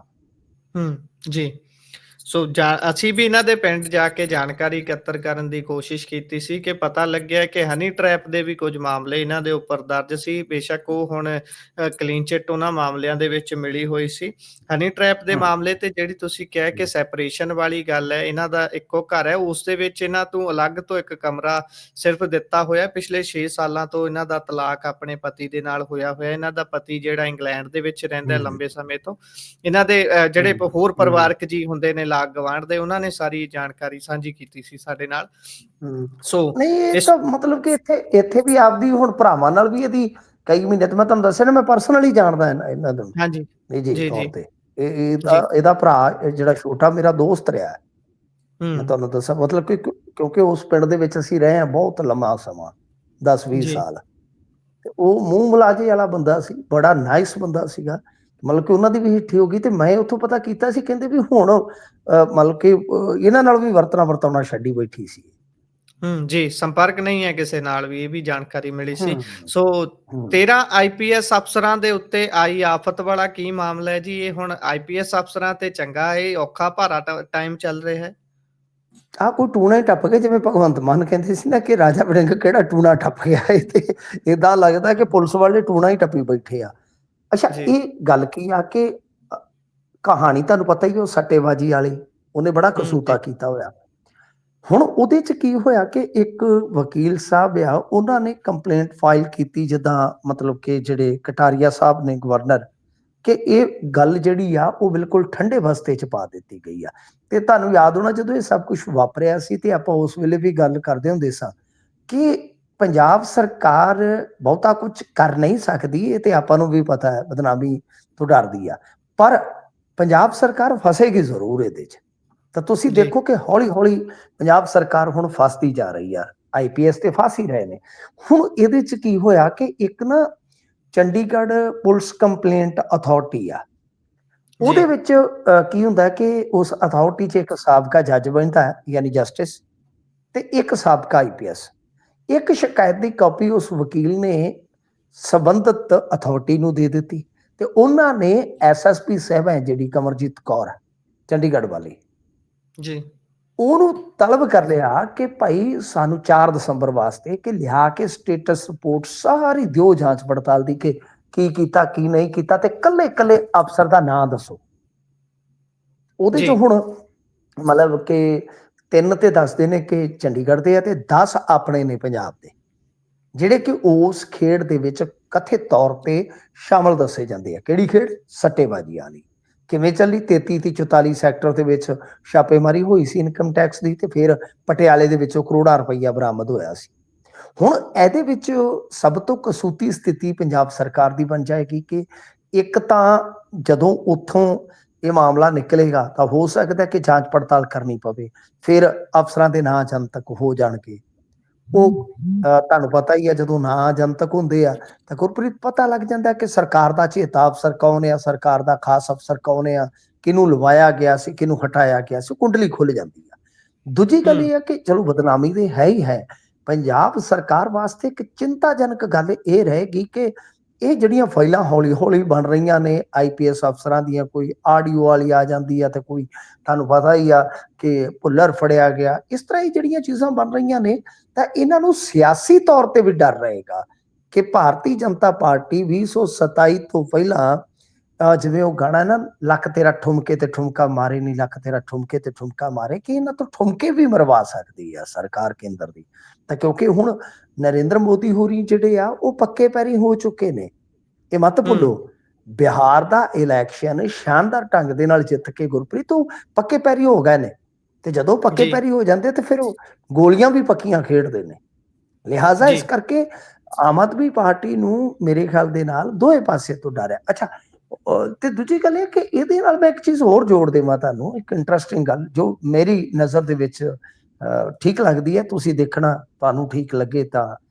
ਜੀ। ਸੋ ਅਸੀਂ ਵੀ ਇਹਨਾਂ ਦੇ ਪਿੰਡ ਜਾ ਕੇ ਜਾਣਕਾਰੀ ਇਕੱਤਰ ਕਰਨ ਦੀ ਕੋਸ਼ਿਸ਼ ਕੀਤੀ ਸੀ ਕਿ ਪਤਾ ਲੱਗਿਆ ਕਿ ਹਨੀ ਟਰੈਪ ਦੇ ਵੀ ਕੁਝ ਮਾਮਲੇ ਇਹਨਾਂ ਦੇ ਉੱਪਰ ਦਰਜ ਸੀ। ਬੇਸ਼ੱਕ ਉਹ ਹੁਣ ਕਲੀਨ ਚਿੱਟ ਉਹਨਾਂ ਮਾਮਲਿਆਂ ਦੇ ਵਿੱਚ ਮਿਲੀ ਹੋਈ ਸੀ। ਹਨੀ ਟਰੈਪ ਦੇ ਮਾਮਲੇ ਤੇ ਜਿਹੜੀ ਤੁਸੀਂ ਕਿਹਾ ਕਿ ਸੈਪਰੇਸ਼ਨ ਵਾਲੀ ਗੱਲ ਹੈ, ਇਹਨਾਂ ਦਾ ਇੱਕੋ ਘਰ ਹੈ, ਉਸ ਦੇ ਵਿੱਚ ਇਹਨਾਂ ਤੋਂ ਅਲੱਗ ਤੋਂ ਇੱਕ ਕਮਰਾ ਸਿਰਫ ਦਿੱਤਾ ਹੋਇਆ। ਪਿਛਲੇ 6 ਸਾਲਾਂ ਤੋਂ ਇਹਨਾਂ ਦਾ ਤਲਾਕ ਆਪਣੇ ਪਤੀ ਦੇ ਨਾਲ ਹੋਇਆ ਹੋਇਆ। ਇਹਨਾਂ ਦਾ ਪਤੀ ਜਿਹੜਾ ਇੰਗਲੈਂਡ ਦੇ ਵਿੱਚ ਰਹਿੰਦਾ ਲੰਬੇ ਸਮੇਂ ਤੋਂ। ਇਹਨਾਂ ਦੇ ਜਿਹੜੇ ਹੋਰ ਪਰਿਵਾਰਕ ਜੀ ਹੁੰਦੇ ਨੇ ਲਾਗ ਗਵਾਂਢ ਦੇ, ਉਹਨਾਂ ਨੇ ਸਾਰੀ ਜਾਣਕਾਰੀ ਸਾਂਝੀ ਕੀਤੀ ਸੀ ਸਾਡੇ ਨਾਲ। ਸੋ ਨਹੀਂ, ਇਹ ਤਾਂ ਮਤਲਬ ਕਿ ਇੱਥੇ ਵੀ ਆਪਦੀ ਹੁਣ ਭਰਾਵਾਂ ਨਾਲ ਵੀ ਇਹਦੀ ਕਈ ਮਹੀਨੇ ਤੇ ਮੈਂ ਤੁਹਾਨੂੰ ਦੱਸਿਆ ਨਾ, ਮੈਂ ਪਰਸਨਲੀ ਜਾਣਦਾ ਇਹਨਾਂ ਨੂੰ ਨਿੱਜੀ ਤੌਰ ਤੇ। ਇਹਦਾ ਭਰਾ ਜਿਹੜਾ ਛੋਟਾ ਮੇਰਾ ਦੋਸਤ ਰਿਹਾ, ਮੈਂ ਤੁਹਾਨੂੰ ਦੱਸਾਂ, ਮਤਲਬ ਕਿ ਕਿਉਂਕਿ ਉਸ ਪਿੰਡ ਦੇ ਵਿੱਚ ਅਸੀਂ ਰਹੇ ਹਾਂ ਬਹੁਤ ਲੰਮਾ ਸਮਾਂ, 10-20 ਸਾਲ। ਤੇ ਉਹ ਮੂੰਹ ਮੁਲਾਜੇ ਵਾਲਾ ਬੰਦਾ ਸੀ, ਬੜਾ ਨਾਈਸ ਬੰਦਾ ਸੀਗਾ। ਮਤਲਬ ਕਿ ਉਹਨਾਂ ਦੀ ਵੀ ਹਿੱਠੀ ਹੋ ਗਈ ਤੇ ਮੈਂ ਉੱਥੋਂ ਪਤਾ ਕੀਤਾ ਸੀ, ਕਹਿੰਦੇ ਵੀ ਹੁਣ ਮਤਲਬ ਕਿ ਇਹਨਾਂ ਨਾਲ ਵੀ ਵਰਤਾਉਣਾ ਛੱਡੀ ਬੈਠੀ ਸੀ। ਜੀ, ਸੰਪਰਕ ਨਹੀਂ ਹੈ ਕਿਸੇ ਨਾਲ ਵੀ, ਇਹ ਵੀ ਜਾਣਕਾਰੀ ਮਿਲੀ ਸੀ। ਸੋ 13 IPS ਅਫਸਰਾਂ ਦੇ ਉੱਤੇ ਆਈ ਆਫਤ ਵਾਲਾ ਕੀ ਮਾਮਲਾ ਹੈ ਜੀ? ਇਹ ਹੁਣ IPS ਅਫਸਰਾਂ ਤੇ ਚੰਗਾ ਇਹ ਔਖਾ ਭਾਰਾ ਟਾਈਮ ਚੱਲ ਰਿਹਾ ਹੈ। ਕੋਈ ਟੂਣਾ ਹੀ ਟੱਪ ਗਿਆ, ਜਿਵੇਂ ਭਗਵੰਤ ਮਾਨ ਕਹਿੰਦੇ ਸੀ ਨਾ ਕਿ ਰਾਜਾ ਵੜਿੰਗ ਕਿਹੜਾ ਟੂਣਾ ਟੱਪ ਗਿਆ, ਤੇ ਏਦਾਂ ਲੱਗਦਾ ਕਿ ਪੁਲਿਸ ਵਾਲੇ ਟੂਣਾ ਹੀ ਟੱਪੀ ਬੈਠੇ ਆ। ਅੱਛਾ, ਇਹ ਗੱਲ ਕੀ ਆ ਕਿ ਕਹਾਣੀ ਤੁਹਾਨੂੰ ਪਤਾ ਹੀ, ਉਹ ਸੱਟੇਬਾਜ਼ੀ ਵਾਲੀ ਉਹਨੇ ਬੜਾ ਕਸੂਤਾ ਕੀਤਾ ਹੋਇਆ। ਹੁਣ ਉਹਦੇ ਚ ਕੀ ਹੋਇਆ ਕਿ ਇੱਕ ਵਕੀਲ ਸਾਹਿਬ ਆ, ਉਹਨਾਂ ਨੇ ਕੰਪਲੇਂਟ ਫਾਈਲ ਕੀਤੀ, ਜਿੱਦਾਂ ਮਤਲਬ ਕਿ ਜਿਹੜੇ ਕਟਾਰੀਆ ਸਾਹਿਬ ਨੇ ਗਵਰਨਰ, ਕਿ ਇਹ ਗੱਲ ਜਿਹੜੀ ਆ ਉਹ ਬਿਲਕੁਲ ਠੰਡੇ ਬਸਤੇ ਚ ਪਾ ਦਿੱਤੀ ਗਈ ਆ। ਤੇ ਤੁਹਾਨੂੰ ਯਾਦ ਹੋਣਾ ਜਦੋਂ ਇਹ ਸਭ ਕੁਝ ਵਾਪਰਿਆ ਸੀ ਤੇ ਆਪਾਂ ਉਸ ਵੇਲੇ ਵੀ ਗੱਲ ਕਰਦੇ ਹੁੰਦੇ ਸਾਂ ਕਿ ਪੰਜਾਬ ਸਰਕਾਰ ਬਹੁਤਾ ਕੁਝ ਕਰ ਨਹੀਂ ਸਕਦੀ, ਇਹ ਤੇ ਆਪਾਂ ਨੂੰ ਵੀ ਪਤਾ ਹੈ, ਬਦਨਾਮੀ ਤੋਂ ਡਰਦੀ ਆ, ਪਰ ਪੰਜਾਬ ਸਰਕਾਰ ਫਸੇਗੀ ਜ਼ਰੂਰ ਇਹਦੇ ਚ। ਤਾਂ ਤੁਸੀਂ ਜੀ, ਦੇਖੋ ਕਿ ਹੌਲੀ ਹੌਲੀ ਪੰਜਾਬ ਸਰਕਾਰ ਹੁਣ ਫਸਦੀ ਜਾ ਰਹੀ ਆ। ਆਈਪੀਐਸ ਤੇ ਫਸ ਹੀ ਰਹੇ ਨੇ। ਹੁਣ ਇਹਦੇ ਚ ਕੀ ਹੋਇਆ ਕਿ ਇੱਕ ਨਾ ਚੰਡੀਗੜ੍ਹ ਪੁਲਿਸ ਕੰਪਲੇਂਟ ਅਥਾਰਟੀ ਆ, ਜੀ, ਉਹਦੇ ਵਿੱਚ ਕੀ ਹੁੰਦਾ ਕਿ ਉਸ ਅਥਾਰਟੀ 'ਚ ਇੱਕ ਸਾਬਕਾ ਜੱਜ ਬਣਦਾ ਹੈ ਯਾਨੀ ਜਸਟਿਸ, ਤੇ ਇੱਕ ਸਾਬਕਾ ਆਈਪੀਐਸ। ਇੱਕ ਸ਼ਿਕਾਇਤ ਦੀ ਕਾਪੀ ਉਸ ਵਕੀਲ ਨੇ ਸੰਬੰਧਿਤ ਅਥਾਰਟੀ ਨੂੰ ਦੇ ਦਿੱਤੀ, ਤੇ ਉਹਨਾਂ ਨੇ ਐਸਐਸਪੀ ਸਾਹਿਬ ਹੈ ਜਿਹੜੀ ਕਮਰਜੀਤ ਕੌਰ ਹੈ ਚੰਡੀਗੜ੍ਹ ਵਾਲੀ, ਜੀ, ਉਹਨੂੰ ਤਲਬ ਕਰ ਲਿਆ ਕਿ ਭਾਈ ਸਾਨੂੰ 4 ਦਸੰਬਰ ਵਾਸਤੇ ਕਿ ਲਿਆ ਕੇ ਸਟੇਟਸ ਰਿਪੋਰਟ ਸਾਰੀ ਦਿਓ ਜਾਂਚ ਪੜਤਾਲ ਦੀ, ਕਿ ਕੀ ਕੀਤਾ ਕੀ ਨਹੀਂ ਕੀਤਾ, ਤੇ ਕੱਲੇ ਕੱਲੇ ਅਫਸਰ ਦਾ ਨਾਂ ਦੱਸੋ। ਉਹਦੇ ਚ ਜੀ, ਹੁਣ ਮਤਲਬ ਕਿ 3 ਤੇ ਦੱਸਦੇ ਨੇ ਕਿ ਚੰਡੀਗੜ੍ਹ ਦੇ ਆ, ਤੇ 10 ਆਪਣੇ ਨੇ ਪੰਜਾਬ ਦੇ, ਜਿਹੜੇ ਕਿ ਉਸ ਖੇਡ ਦੇ ਵਿੱਚ ਕਥਿਤ ਤੌਰ ਤੇ ਸ਼ਾਮਲ ਦੱਸੇ ਜਾਂਦੇ ਆ। ਕਿਹੜੀ ਖੇਡ? ਸੱਟੇਬਾਜ਼ੀ ਵਾਲੀ। ਕਿਵੇਂ ਚੱਲੀ? 33 ਤੇ 44 ਸੈਕਟਰ ਦੇ ਵਿੱਚ ਛਾਪੇਮਾਰੀ ਹੋਈ ਸੀ ਇਨਕਮ ਟੈਕਸ ਦੀ, ਤੇ ਫਿਰ ਪਟਿਆਲੇ ਦੇ ਵਿੱਚੋਂ ਕਰੋੜਾਂ ਰੁਪਈਆ ਬਰਾਮਦ ਹੋਇਆ ਸੀ। ਹੁਣ ਇਹਦੇ ਵਿੱਚ ਸਭ ਤੋਂ ਕਸੂਤੀ ਸਥਿਤੀ ਪੰਜਾਬ ਸਰਕਾਰ ਦੀ ਬਣ ਜਾਏਗੀ ਕਿ ਇੱਕ ਤਾਂ ਜਦੋਂ ਉੱਥੋਂ ਇਹ ਮਾਮਲਾ ਨਿਕਲੇਗਾ ਤਾਂ ਹੋ ਸਕਦਾ ਕਿ ਜਾਂਚ ਪੜਤਾਲ ਕਰਨੀ ਪਵੇ, ਫਿਰ ਅਫਸਰਾਂ ਦੇ ਨਾਂ ਜਨਤਕ ਹੋ ਜਾਣਗੇ। ਉਹ ਤੁਹਾਨੂੰ ਪਤਾ ਹੀ ਆ, ਜਦੋਂ ਨਾਂ ਜਨਤਕ ਹੁੰਦੇ ਆ ਤਾਂ ਗੁਰਪ੍ਰੀਤ ਪਤਾ ਲੱਗ ਜਾਂਦਾ ਕਿ ਸਰਕਾਰ ਦਾ ਚੇਤਾ ਅਫਸਰ ਕੌਣ ਆ, ਸਰਕਾਰ ਦਾ ਖਾਸ ਅਫਸਰ ਕੌਣ ਆ, ਕਿਹਨੂੰ ਲਵਾਇਆ ਗਿਆ ਸੀ, ਕਿਹਨੂੰ ਹਟਾਇਆ ਗਿਆ ਸੀ, ਕੁੰਡਲੀ ਖੁੱਲ ਜਾਂਦੀ ਆ। ਦੂਜੀ ਗੱਲ ਹੂੰ, ਇਹ ਆ ਕਿ ਚਲੋ ਬਦਨਾਮੀ ਤੇ ਹੈ ਹੀ ਹੈ, ਪੰਜਾਬ ਸਰਕਾਰ ਵਾਸਤੇ ਇੱਕ ਚਿੰਤਾਜਨਕ ਗੱਲ ਇਹ ਰਹੇਗੀ ਕਿ ਇਹ ਜਿਹੜੀਆਂ ਫਾਈਲਾਂ ਹੌਲੀ ਹੌਲੀ ਬਣ ਰਹੀਆਂ ਨੇ ਆਈਪੀਐਸ ਅਫਸਰਾਂ ਦੀਆਂ, ਕੋਈ ਆਡੀਓ ਵਾਲੀ ਆ ਜਾਂਦੀ ਆ, ਤੇ ਕੋਈ ਤੁਹਾਨੂੰ ਪਤਾ ਹੀ ਆ ਕਿ ਭੁੱਲਰ ਫੜਿਆ ਗਿਆ, ਇਸ ਤਰ੍ਹਾਂ ਹੀ ਜਿਹੜੀਆਂ ਚੀਜ਼ਾਂ ਬਣ ਰਹੀਆਂ ਨੇ, ਤਾਂ ਇਹਨਾਂ ਨੂੰ ਸਿਆਸੀ ਤੌਰ ਤੇ ਵੀ ਡਰ ਰਹੇਗਾ ਕਿ ਭਾਰਤੀ ਜਨਤਾ ਪਾਰਟੀ 2027 ਤੋਂ ਪਹਿਲਾਂ ਜਿਵੇਂ ਉਹ ਗਾਣਾ ਨਾ, ਲੱਖ ਤੇਰਾ ਠੁਮਕੇ ਤੇ ਠੁਮਕਾ ਮਾਰੇ ਨਹੀਂ, ਲੱਖ ਤੇਰਾ ਠੁਮਕੇ ਤੇ ਠੁਮਕਾ ਮਾਰੇ, ਕਿ ਇਹਨਾਂ ਤੋਂ ਠੁਮਕੇ ਵੀ ਮਰਵਾ ਸਕਦੀ ਆ ਸਰਕਾਰ ਕੇਂਦਰ ਦੀ। ਤਾਂ ਕਿਉਂਕਿ ਹੁਣ ਨਰਿੰਦਰ ਮੋਦੀ ਹੋਰੀ ਜਿਹੜੇ ਆ ਉਹ ਪੱਕੇ ਪੈਰੀ ਹੋ ਚੁੱਕੇ ਨੇ, ਇਹ ਮਤ ਹੂੰ, ਭੁੱਲੋ। ਬਿਹਾਰ ਦਾ ਇਲੈਕਸ਼ਨ ਸ਼ਾਨਦਾਰ ਢੰਗ ਦੇ ਨਾਲ ਜਿੱਤ ਕੇ ਗੁਰਪ੍ਰੀਤ ਉਹ ਪੱਕੇ ਪੈਰੀ ਹੋ ਗਏ ਨੇ, ਤੇ ਜਦੋਂ ਪੱਕੇ ਜੀ, ਪੈਰੀ ਹੋ ਜਾਂਦੇ ਤੇ ਫਿਰ ਉਹ ਗੋਲੀਆਂ ਵੀ ਪੱਕੀਆਂ ਖੇਡਦੇ ਨੇ। ਲਿਹਾਜ਼ਾ ਜੀ, ਇਸ ਕਰਕੇ ਆਮ ਆਦਮੀ ਪਾਰਟੀ ਨੂੰ ਮੇਰੇ ਖਿਆਲ ਦੇ ਨਾਲ ਦੋਵੇਂ ਪਾਸੇ ਤੋਂ ਡਰ ਹੈ। ਅੱਛਾ, ਤੇ ਦੂਜੀ ਗੱਲ ਇਹ ਕਿ ਇਹਦੇ ਨਾਲ ਮੈਂ ਇੱਕ ਚੀਜ਼ ਹੋਰ ਜੋੜ ਦੇਵਾਂ ਤੁਹਾਨੂੰ, ਇੱਕ ਇੰਟਰਸਟਿੰਗ ਗੱਲ ਜੋ ਮੇਰੀ ਨਜ਼ਰ ਦੇ ਵਿੱਚ ਠੀਕ ਲੱਗਦੀ ਹੈ, ਤੁਸੀਂ ਦੇਖਣਾ, ਤੁਹਾਨੂੰ ਠੀਕ ਲੱਗੇ ਤਾਂ